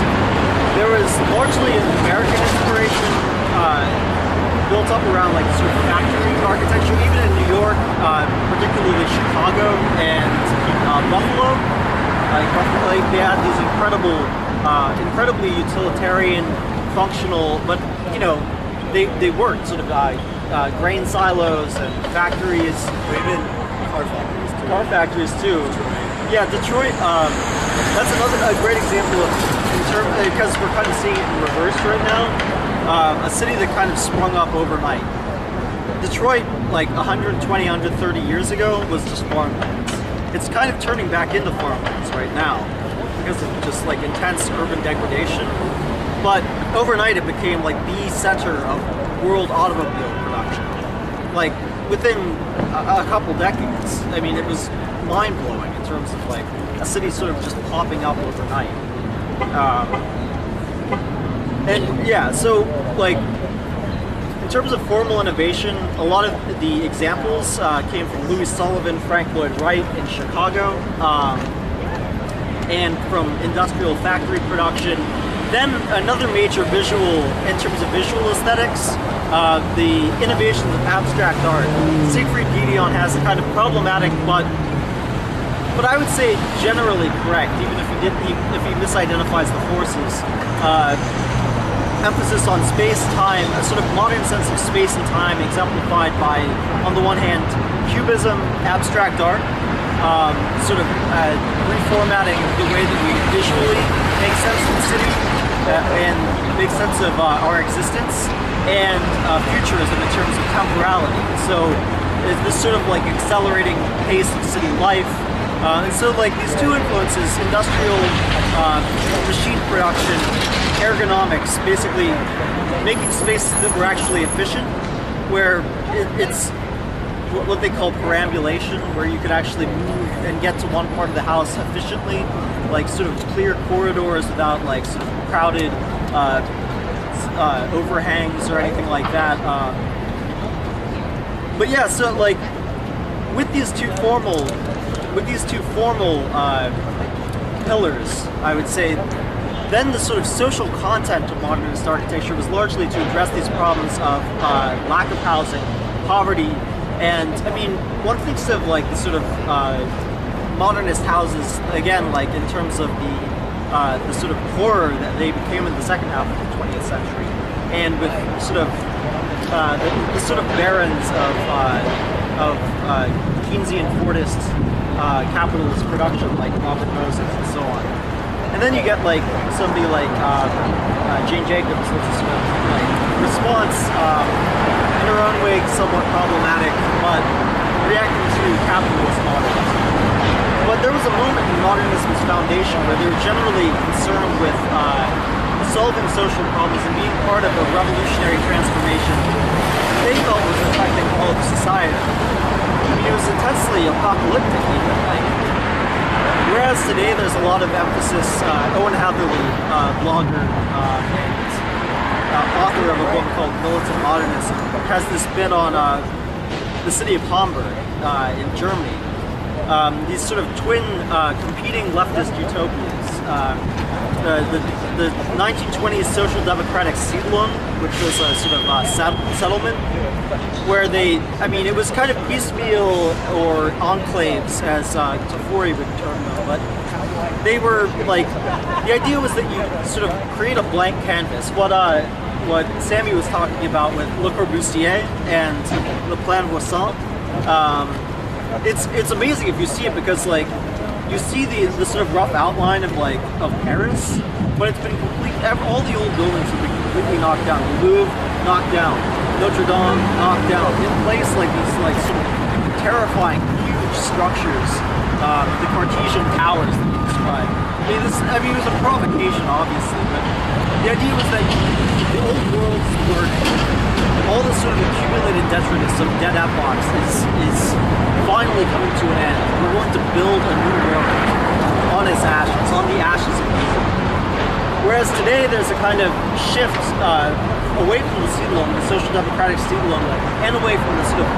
There was largely an American inspiration, built up around like sort of factory architecture, even in New York, particularly Chicago and Buffalo. Like they had these incredibly utilitarian, functional, but you know, they worked sort of grain silos and factories, Or even car factories too. car factories too. Yeah, Detroit. That's a great example of, because we're kind of seeing it in reverse right now. A city that kind of sprung up overnight. Detroit, like 120, 130 years ago, was just farmlands. It's kind of turning back into farmlands right now because of just like intense urban degradation. But overnight, it became like the center of world automobile production. Like within a couple decades, I mean, it was mind-blowing in terms of like a city sort of just popping up overnight. And yeah, so like in terms of formal innovation, a lot of the examples came from Louis Sullivan, Frank Lloyd Wright in Chicago, and from industrial factory production. Then another major visual, in terms of visual aesthetics, the innovations of abstract art. Siegfried Giedion has a kind of problematic, but I would say generally correct, even if he misidentifies the forces. Emphasis on space-time, a sort of modern sense of space and time exemplified by, on the one hand, cubism, abstract art, sort of reformatting the way that we visually make sense of the city and make sense of our existence, and futurism in terms of temporality. So is this sort of like accelerating pace of city life. And so like these two influences, industrial machine production, ergonomics, basically making spaces that were actually efficient, where it's what they call perambulation, where you could actually move and get to one part of the house efficiently, like sort of clear corridors without like sort of crowded overhangs or anything like that. But yeah, so like with these two formal pillars, I would say, then the sort of social content of modernist architecture was largely to address these problems of lack of housing, poverty, and I mean, one thinks of like the sort of modernist houses again, like in terms of the sort of horror that they became in the second half of the 20th century, and with sort of the sort of barons of Keynesian Fordist capitalist production, like Robert Moses and so on. And then you get like somebody like Jane Jacobs, which is sort of like response in her own way somewhat problematic, but reacting to capitalist modernism. But there was a moment in modernism's foundation where they were generally concerned with solving social problems and being part of a revolutionary transformation they felt was affecting all of society. I mean, it was intensely apocalyptic even, like, whereas today there's a lot of emphasis, Owen Hatherley, blogger and author of a book called Militant Modernism, has this bit on the city of Hamburg in Germany. These sort of twin competing leftist utopias. The 1920s social democratic Siedlung, which was a sort of settlement, where it was kind of piecemeal or enclaves, as Tafori would term them, but they were like, the idea was that you sort of create a blank canvas. What Sammy was talking about with Le Corbusier and Le Plan Voisin, it's amazing if you see it, because like you see the sort of rough outline of Paris, but it's been all the old buildings have been completely knocked down. The Louvre knocked down, Notre Dame knocked down, in place like these like sort of terrifying huge structures, the Cartesian towers that you described. I mean, it was a provocation obviously, but the idea was that the old world's burning. All the sort of accumulated detritus of dead epochs is finally coming to an end. We're going to build a new world on its ashes, on the ashes of evil. Whereas today there's a kind of shift away from the Siedlung, the social democratic Siedlung, and away from the sort of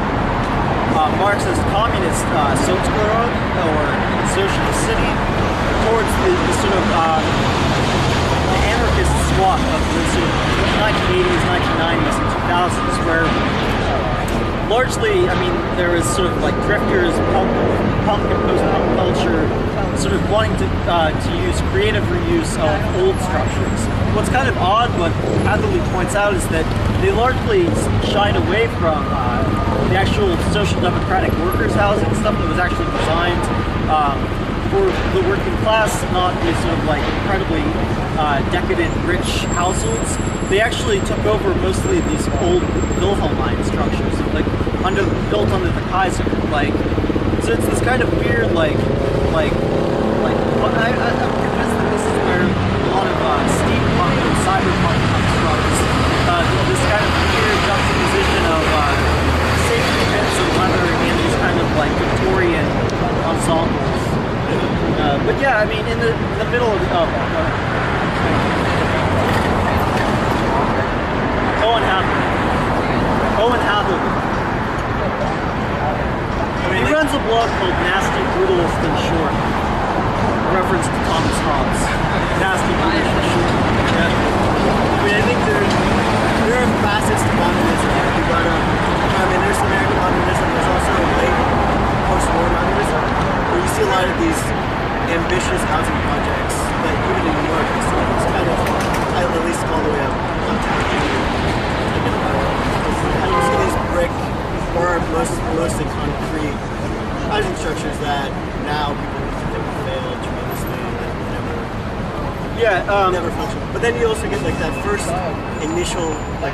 Marxist communist Sozialism or socialist city, towards the sort of anarchist swap of the sort of 1980s, 1990s, and 2000s, where largely, I mean, there was sort of like drifters, punk and post-punk culture, sort of wanting to use creative reuse of old structures. What's kind of odd, what Hatherley points out, is that they largely shied away from the actual social democratic workers' housing stuff that was actually designed for the working class, not these sort of like incredibly decadent, rich households. They actually took over mostly these old Wilhelmine structures, like built under the Kaiser. Like, so it's this kind of weird, I'm convinced that this is where a lot of steampunk and cyberpunk comes from. This kind of weird juxtaposition of safety pins and leather and these kind of like Victorian ensembles. But yeah, I mean, in the middle of Owen Hatherley. He runs a blog called Nasty, Brutalist, and Short. A reference to Thomas Hobbes. Nasty, Brutalist, and Short. Yeah. I mean, I think there are facets to modernism that you brought up. I mean, there's American modernism, there's also late post-war modernism, where you see a lot of these ambitious housing projects that even in New York, it's kind of, at least all the way up downtown. You see these brick or mostly concrete housing structures that now people think fail tremendously and never function. But then you also get like that first initial like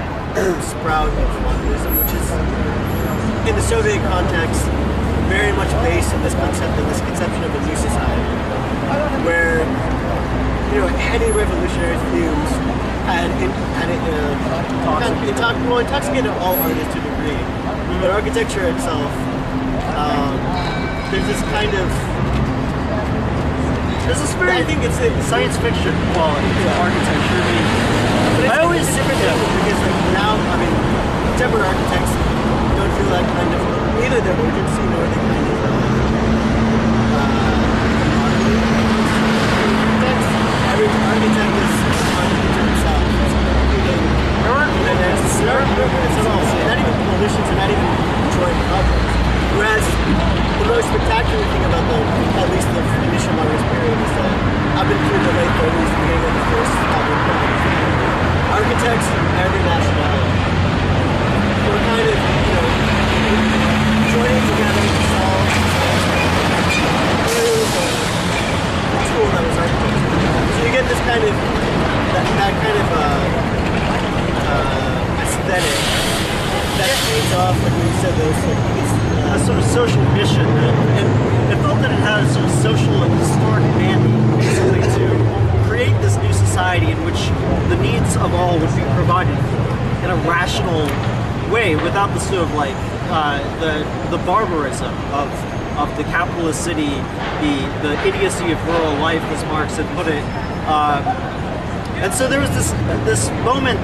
sprout of modernism, which is in the Soviet context, very much based on this conception of a new society, where any revolutionary fumes and intoxicated all artists to a degree. But architecture itself, there's this kind of I think it's science fiction quality to architecture. I always different because now, contemporary architects don't feel that kind of neither the urgency nor the kind of every architect is architect himself. Not even coalitions, and not even joint projects. Whereas the most spectacular thing about at least the initial modernist period is that up into the late 30s, beginning of the first architects of every nationality were kind of, joining together to solve the tool that was architecture. So you get this kind of, that kind of aesthetic that feeds off, like we said, those a sort of social mission, and it felt that it had a sort of social and historic mandate, basically, to create this new society in which the needs of all would be provided in a rational way, without the sort of the barbarism of the capitalist city, the idiocy of rural life, as Marx had put it. And so there was this moment.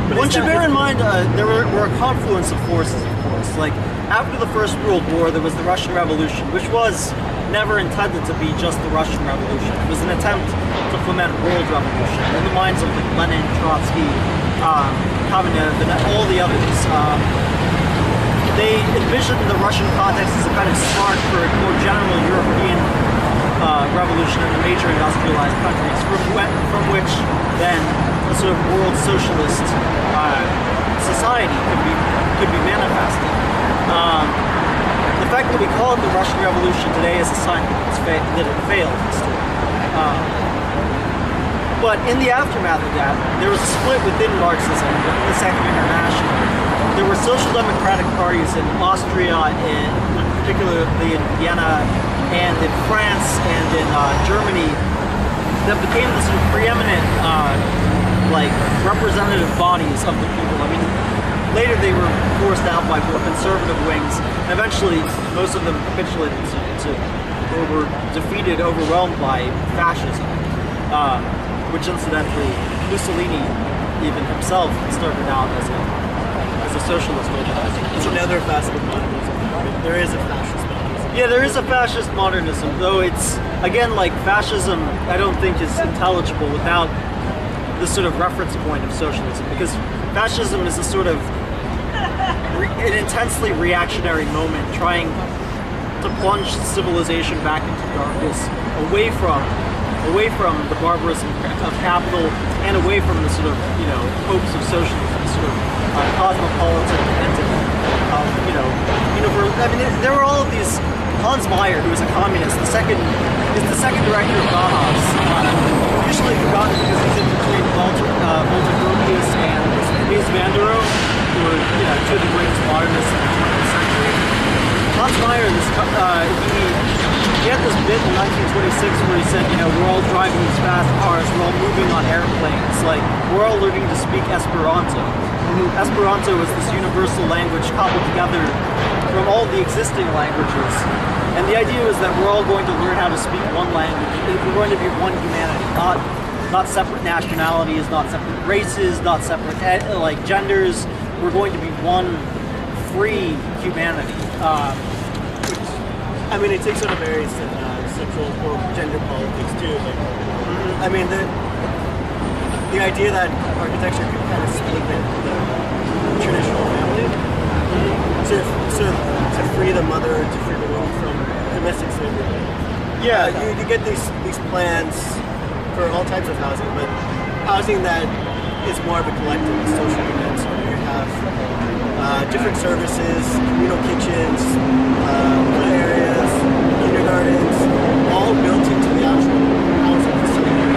One should bear in mind there were a confluence of forces, of course. Like, after the First World War, there was the Russian Revolution, which was never intended to be just the Russian Revolution. It was an attempt to foment world revolution in the minds of Lenin, Trotsky, Kamenev, and all the others. They envisioned the Russian context as a kind of spark for a more general European revolution in the major industrialized countries, from which then a sort of world socialist society could be manifested. The fact that we call it the Russian Revolution today is a sign that it failed. But in the aftermath of that, there was a split within Marxism, within the Second International. There were social democratic parties in Austria, particularly in Vienna, and in France, and in Germany, that became the sort of preeminent representative bodies of the people. Later they were forced out by more conservative wings, and eventually most of them capitulated or were defeated, overwhelmed by fascism, which incidentally Mussolini even himself started out as a socialist organizer. It's another facet of modernism. There is a fascist modernism. Yeah, there is a fascist modernism, though it's, again, fascism I don't think is intelligible without the sort of reference point of socialism, because fascism is a sort of an intensely reactionary moment trying to plunge civilization back into darkness, away from the barbarism of capital, and away from the sort of hopes of socialism, sort of cosmopolitan entity of there were all of these. Hans Meyer, who was a communist, is the second director of Bauhaus. Usually forgotten because he's in between Walter Gropius and Mies van der Rohe, who were two of the greatest modernists in the 20th century. Hans Meyer, he had this bit in 1926 where he said, we're all driving these fast cars, we're all moving on airplanes, we're all learning to speak Esperanto. Esperanto is this universal language cobbled together from all the existing languages. And the idea is that we're all going to learn how to speak one language. We're going to be one humanity, not separate nationalities, not separate races, not separate genders. We're going to be one free humanity. It takes on a very central gender politics too. The idea that architecture can kind of split the traditional family to free the mother, to free the womb from domestic slavery. Yeah, you get these plans for all types of housing, but housing that is more of a collective social unit. So you have different services, communal kitchens, play areas, kindergartens, all built into the actual housing facility.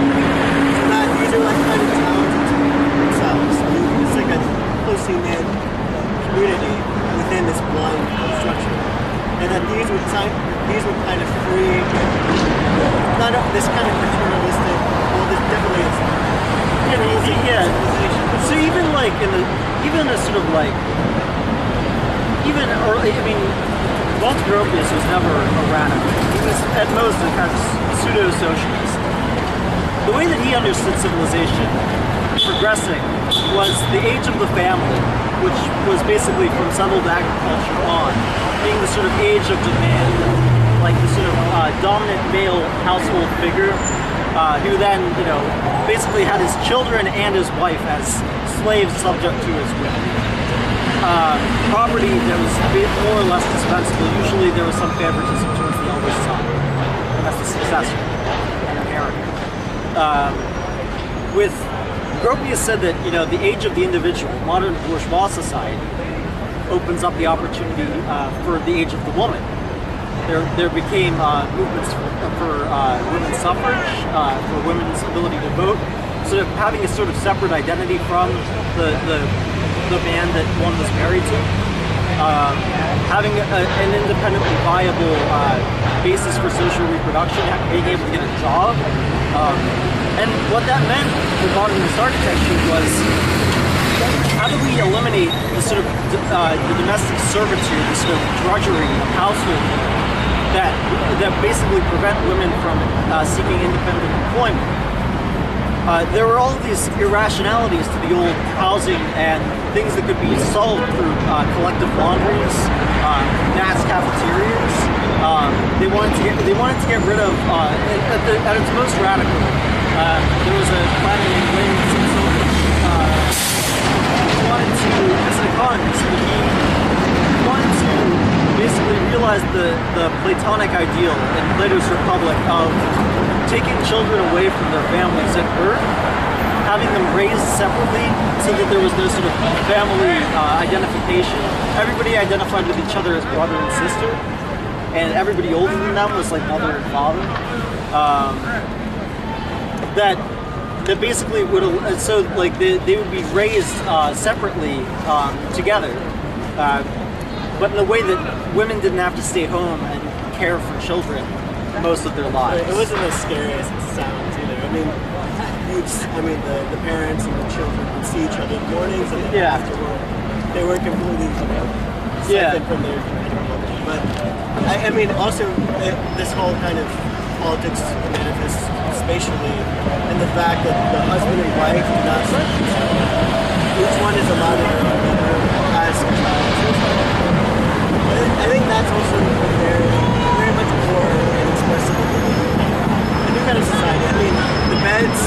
So that these are kind of towns into themselves. It's like a closely knit community not this kind of paternalistic. Well, this definitely is. Yeah. So even like even a sort of like even early, I mean, Walt Gropius was never a radical. He was at most a kind of pseudo-socialist. The way that he understood civilization progressing was the age of the family, which was basically from settled agriculture on, being the sort of age of demand, like the sort of dominant male household figure, who then, basically had his children and his wife as slaves subject to his will. Property that was more or less dispensable. Usually there was some favoritism towards the eldest son as the successor and inheritor. With Gropius said that the age of the individual, modern bourgeois society, opens up the opportunity for the age of the woman. There became movements for women's suffrage, for women's ability to vote, sort of having a sort of separate identity from the man that one was married to, having an independently viable basis for social reproduction, being able to get a job. And what that meant for modernist architecture was, how do we eliminate the sort of the domestic servitude, the sort of drudgery of household that basically prevent women from seeking independent employment? There were all these irrationalities to the old housing and things that could be solved through collective laundries, mass cafeterias. They wanted to get rid of at its most radical. There was a planner named Wayne who wanted to, as an economist, he wanted to basically realize the Platonic ideal in Plato's Republic of taking children away from their families at birth, having them raised separately so that there was no sort of family identification. Everybody identified with each other as brother and sister, and everybody older than them was like mother and father. That basically would, so like they would be raised separately together, but in a way that women didn't have to stay home and care for children most of their lives. It wasn't as scary as it sounds either. I mean, the parents and the children would see each other in the mornings and then after work. They were completely separate from their community. But I mean, also this whole kind of politics manifests spatially in the fact that the husband and wife do not see each other. Each one is allowed to have another as a child. I think that's also very much more inexpressible in a new kind of society. I mean, the beds.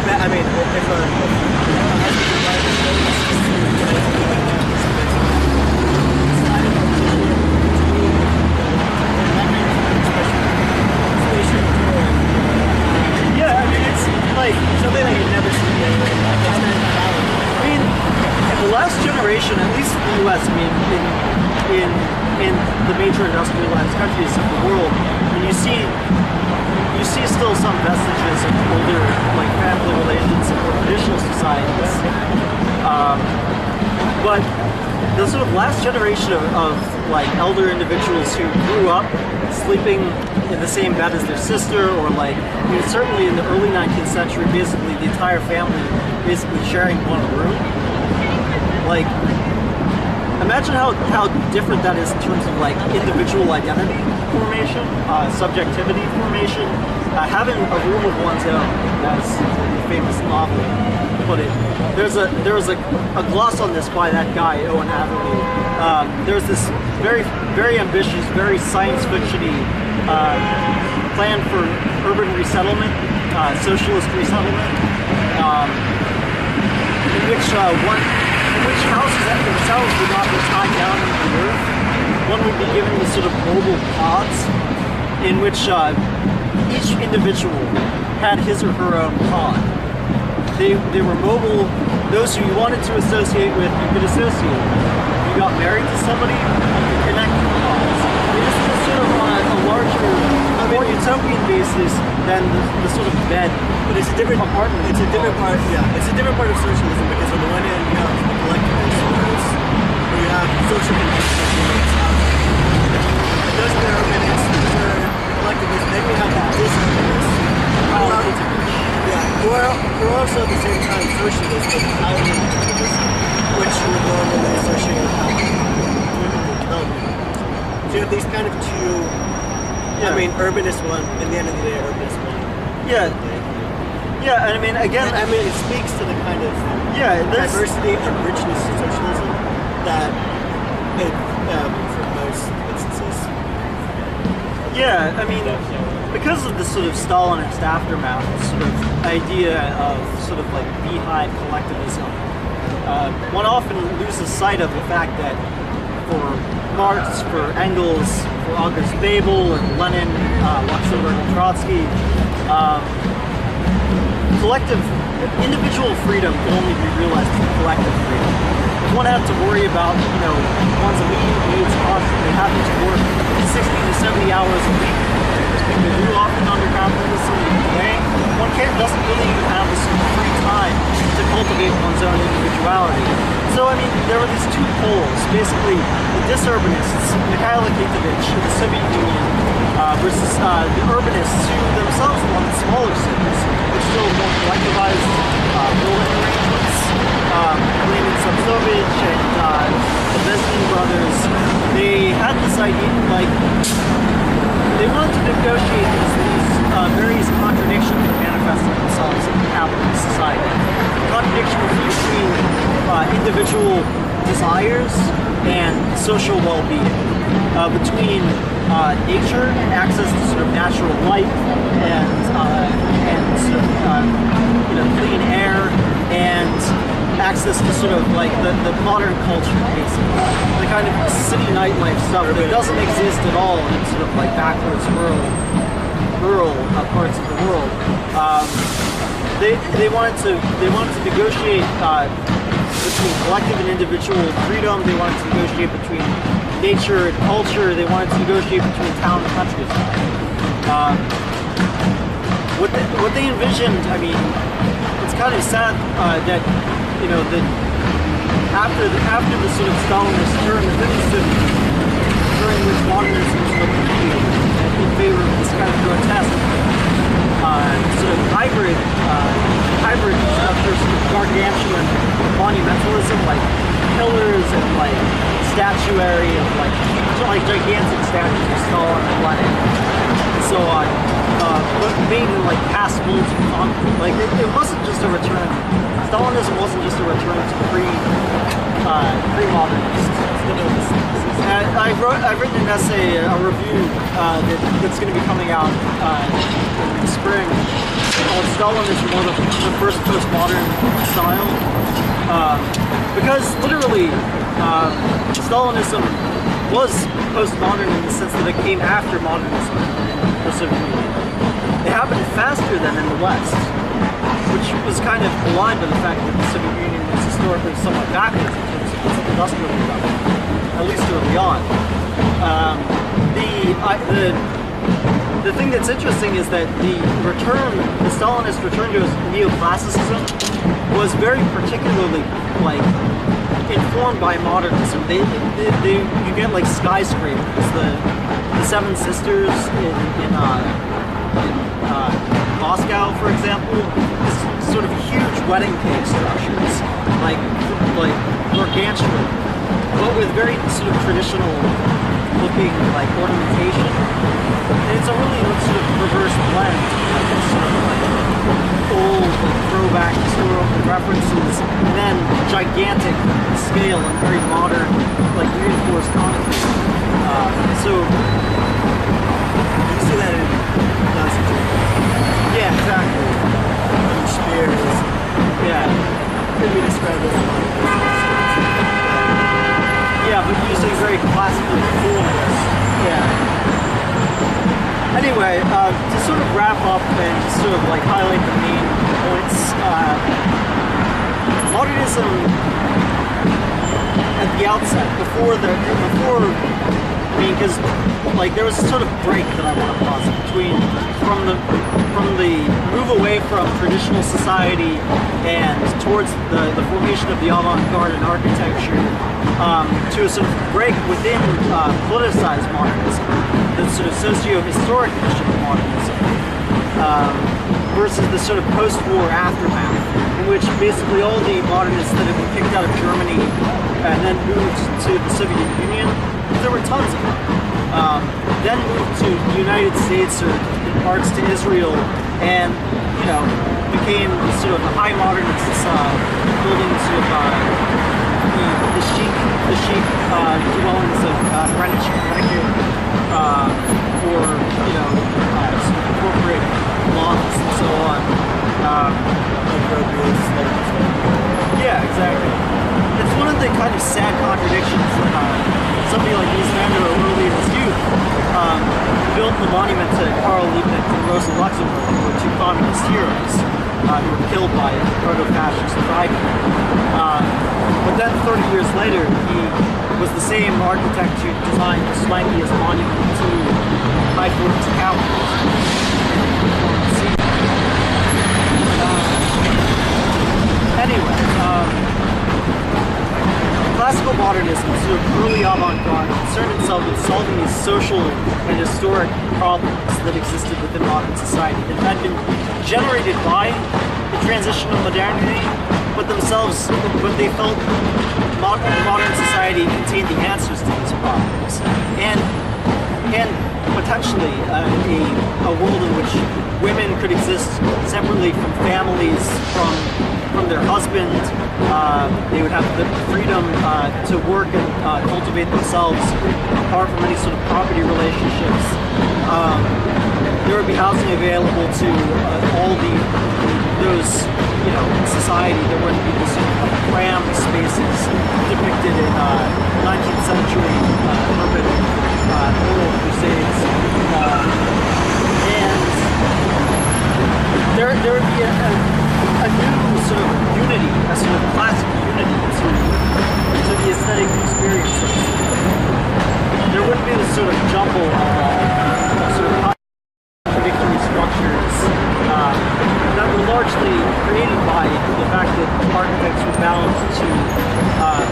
I mean, if a husband and wife is really yeah, I mean, it's like something that you never see anywhere. I mean, the last generation, at least in the U.S., I mean, in the major industrialized countries of the world, and you see still some vestiges of older, like, family relations in more traditional societies. But the sort of last generation of like elder individuals who grew up sleeping in the same bed as their sister, or like, I mean, certainly in the early 19th century, basically the entire family basically sharing one room. Like, imagine how different that is in terms of like individual identity formation, subjectivity formation, having a room of one's own, as the famous novel put it. There was a gloss on this by that guy, Owen Hathaway. There's this very, very ambitious, very science fiction-y plan for urban resettlement, socialist resettlement, in which houses themselves would not be tied down into the earth. One would be given these sort of mobile pods in which each individual had his or her own pod. They were mobile. Those who you wanted to associate with, you could associate with. You got married to somebody, you could connect to the pods. This is sort of on a larger, more utopian basis than the sort of bed. But it's a different apartment. It's a different part. Yeah, it's a different part of socialism, because on the one hand you have the collectivist force, where you have social connections. Those are collectivist, then we have the disorganist. Yeah, we're also at the same time socialist, but without individualism, which you would normally associate with development. So you have these kind of two, I mean, urbanist one, in the end of the day, urbanist one. Yeah. Yeah, and I mean, again, I mean, it speaks to the kind of diversity and richness of socialism that for most instances. Yeah, I mean, because of the sort of Stalinist aftermath, this sort of idea of sort of like beehive collectivism, one often loses sight of the fact that for Marx, for Engels, for August Bebel, and Lenin, Luxemburg, and Trotsky, individual freedom can only be realized through collective freedom. One had to worry about, one's immediate needs constantly, having to work 60 to 70 hours a week. People do often under capitalism today. One doesn't really even have this free time to cultivate one's own individuality. So, I mean, there were these two poles. Basically, the disurbanists, Mikhail Akhtovich in the Soviet Union, versus the urbanists who themselves wanted smaller cities, which still more collectivized building arrangements. Lenin Samsovich and the Besnin brothers, they had this idea, like, they wanted to negotiate these various contradictions that manifested themselves in capitalist society. Contradictions between individual desires and social well-being, between nature and access to sort of natural light and sort of clean air and access to sort of like the modern culture, basically, the kind of city nightlife stuff that doesn't exist at all in sort of like backwards rural parts of the world. They wanted to negotiate between collective and individual freedom. They wanted to negotiate between nature and culture. They wanted to negotiate between town and countryside. What they envisioned, I mean, it's kind of sad that after the sort of Stalinist term, during which modernism was competing in favor of this kind of grotesque sort of hybrid structures of gargantuan monumentalism, like pillars and like statuary and like gigantic statues of Stalin and Lenin and so on, but made in like cast molds of concrete. Like it wasn't just a return. Stalinism wasn't just a return to pre-modernist. I've written an essay, a review that's going to be coming out in the spring called Stalinism, one of the first postmodern style. Because literally, Stalinism was postmodern in the sense that it came after modernism in the Soviet Union. It happened faster than in the West, which was kind of belied by the fact that the Soviet Union was historically somewhat backwards in terms of its industrial development, at least early on. The thing that's interesting is that the Stalinist return to neoclassicism was very particularly informed by modernism. You get like skyscrapers, the Seven Sisters in Moscow, for example, is sort of huge wedding cake structures, like gargantuan, but with very sort of traditional looking like ornamentation. And it's a really sort of reverse blend, like this sort of like old throwback historical references, and then gigantic scale and very modern, like reinforced concrete. So You see that in Nazi Germany. yeah, exactly. Spears. Yeah. Could be described as Yeah, but using very classical tools. Yeah. Anyway, to sort of wrap up and sort of like highlight the main points, modernism at the outset, because like there was a sort of break that I want to posit from the move away from traditional society and towards the formation of the avant-garde in architecture, to a sort of break within politicized modernism, the sort of socio-historic tradition of modernism, versus the sort of post-war aftermath, in which basically all the modernists that had been kicked out of Germany and then moved to the Soviet Union, there were tons of them, then moved to the United States or in parts to Israel, and became sort of a high modernist, building sort of the chic dwellings of Greenwich, Connecticut, or some corporate lofts and so on. Yeah, exactly. It's one of the kind of sad contradictions that somebody like Mies van der Rohe early in his youth built the monument to Karl Liebknecht and Rosa Luxemburg, who were two communist heroes who were killed by a proto-fascist Friday. But then 30 years later, he was the same architect who designed the swankiest monument to high force capitalism. Anyway, classical modernism, sort of early avant-garde, concerned itself with solving these social and historic problems that existed within modern society that had been generated by the transition of modernity, but they felt modern society contained the answers to these problems, and potentially a world in which women could exist separately from families, from their husband. They would have the freedom to work and cultivate themselves apart from any sort of property relationships. There would be housing available to all those in society. There wouldn't be these sort of like crammed spaces depicted in 19th century urban oral crusades, and there would be a new sort of unity, a sort of classic unity to the aesthetic experience. There wouldn't be this sort of jumble of sort of contradictory structures that were largely created by the fact that architects were bound to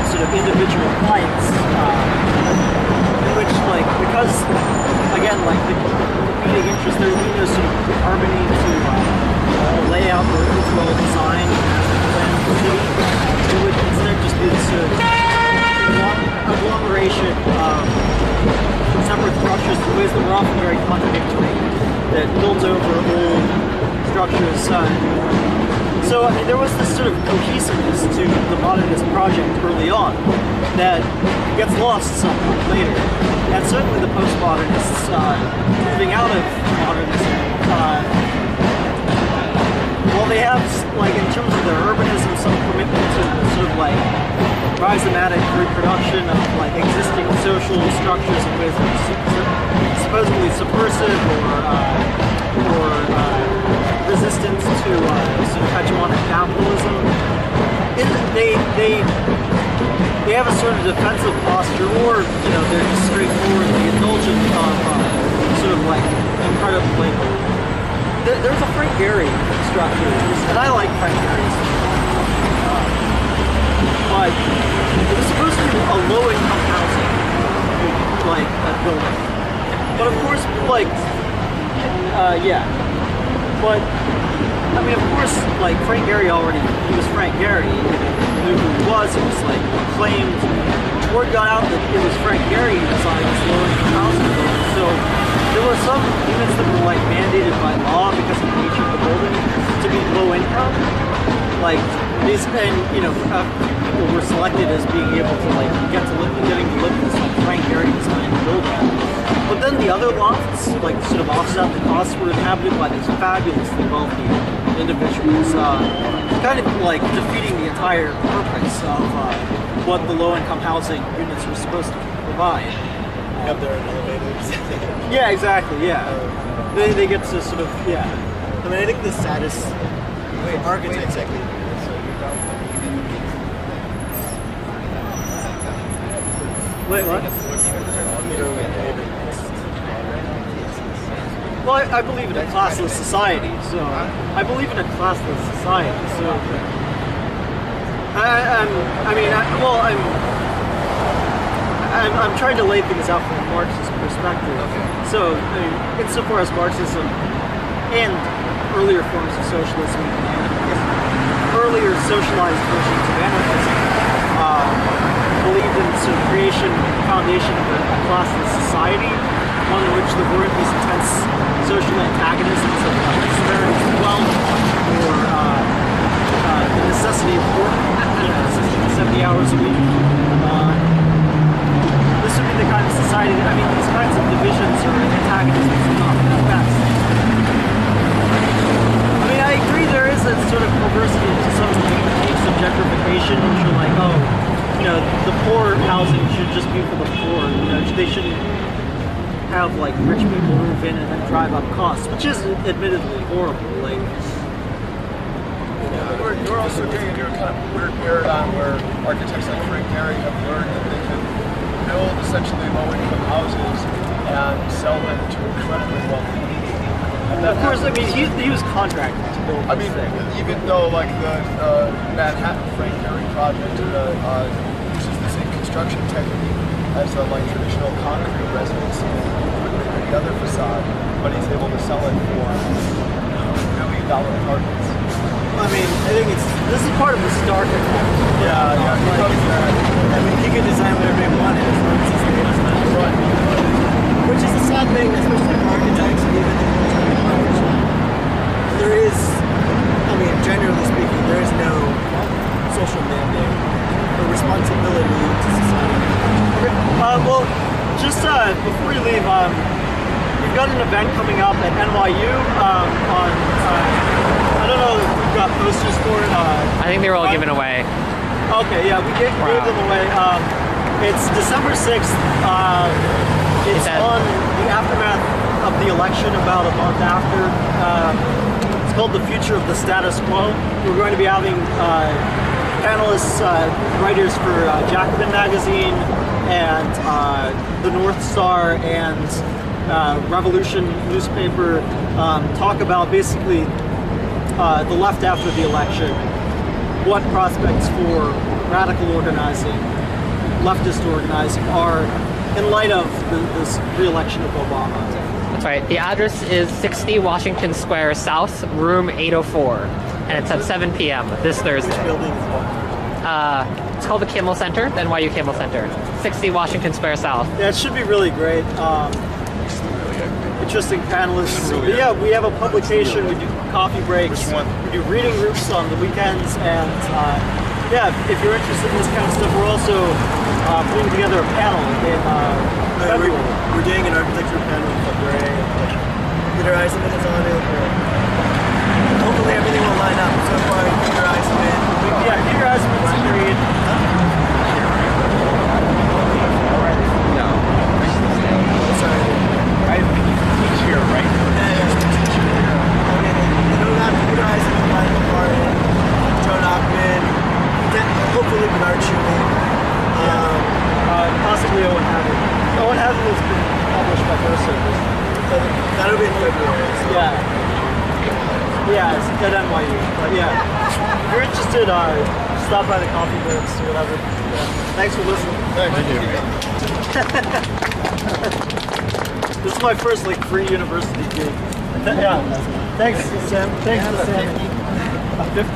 sort of individual clients, in which, because again, the competing interest, there would be no sort of harmony to layout or overall design plan of the city. It would instead just be this sort of agglomeration of separate structures in ways that were often very contradictory, that built over old structures. So there was this sort of cohesiveness to the modernist project early on that gets lost somewhat later. And certainly the postmodernists moving out of modernism, while they have, in terms of their urbanism, some commitment to the sort of rhizomatic reproduction of existing social structures in ways that are supposedly subversive or resistance to sort of hegemonic capitalism, they have a sort of defensive posture, or they're just straightforwardly indulgent of sort of incredibly. There's a Frank Gehry structure, and I like Frank Gehry's, but it was supposed to be a low-income housing, building. But of course, yeah. But I mean, of course, Frank Gehry he was Frank Gehry. He knew who he was. It was claimed. Word got out that it was Frank Gehry who designed this low-income housing building. So there were some units that were mandated by law because of the nature of the building to be low income. People were selected as being able to getting to live in this Frank Gehry designed building. But then the other lofts, sort of offset the costs, were inhabited by these fabulously wealthy individuals, kind of defeating the entire purpose of what the low-income housing units were supposed to provide. Have their own elevators. Yeah, exactly. Yeah, they get to sort of yeah. I mean, I think the saddest architects. Wait, what? Well, I believe in a classless society, so I believe in a classless society. So I'm trying to lay things out from a Marxist perspective. So, insofar as Marxism and earlier forms of socialism, earlier socialized versions of anarchism, believed in the creation, foundation of a classless society, one in which there weren't these intense social antagonisms of disparities of wealth, or the necessity of work, 70 hours a week. This would be the kind of society that, these kinds of divisions or antagonisms are not at best. I agree there is a sort of perversity to some of the techniques of gentrification, which are like, the poor housing should just be for the poor. They shouldn't have like rich people move in and then drive up costs, which is admittedly horrible. We're also doing a new kind of weird paradigm where architects like Frank Gehry have learned that they can build essentially low-income houses and sell them to incredibly wealthy people. Of course, he was contracted to build this thing. Even though like the Manhattan Frank Gehry project uses the same construction technique as the traditional concrete residency and the other facade, but he's able to sell it for $1 million apartments. I think this is part of the Stark effect. Yeah. He could design whatever he wanted as long as he stayed as much. Right. Which is a sad thing, especially for architects, even in there is, generally speaking, there is no social mandate or responsibility to society. Well, just before we leave, we've got an event coming up at NYU on, I don't know if we've got posters for it. I think they were all given away. Okay, yeah, we gave them away. It's December 6th. It's on the aftermath of the election, about a month after. It's called The Future of the Status Quo. We're going to be having panelists, writers for Jacobin Magazine and the North Star and Revolution newspaper talk about basically the left after the election, what prospects for radical organizing, leftist organizing are in light of this re-election of Obama. That's right. The address is 60 Washington Square South, room 804, and it's at 7 p.m. this Thursday. Which building is that? It's called the Kimmel Center, the NYU Kimmel Center, 60 Washington Square South. Yeah, it should be really great. Interesting panelists. Really yeah, we have a publication. We do coffee breaks. Which one? We do reading groups on the weekends, and if you're interested in this kind of stuff, we're also putting together a panel in February. We're doing an architecture panel in February. Peter Eisenman is on it. Hopefully everything will line up. So far, Peter Eisenman. Yeah, Peter Eisenman's agreed. Here, right? Peter Eisenman, Michael Martin, Joan Ockman, hopefully Bernard Schumann. Possibly Owen Haven. Owen Haven has been published by Verso. That'll be in February. So. Yeah, it's at NYU. But yeah, if you're interested, stop by the coffee breaks or whatever. Yeah. Thanks for listening. Thank you. This is my first free university gig. Yeah. Thanks, Sam. Thanks to Sammy. 50?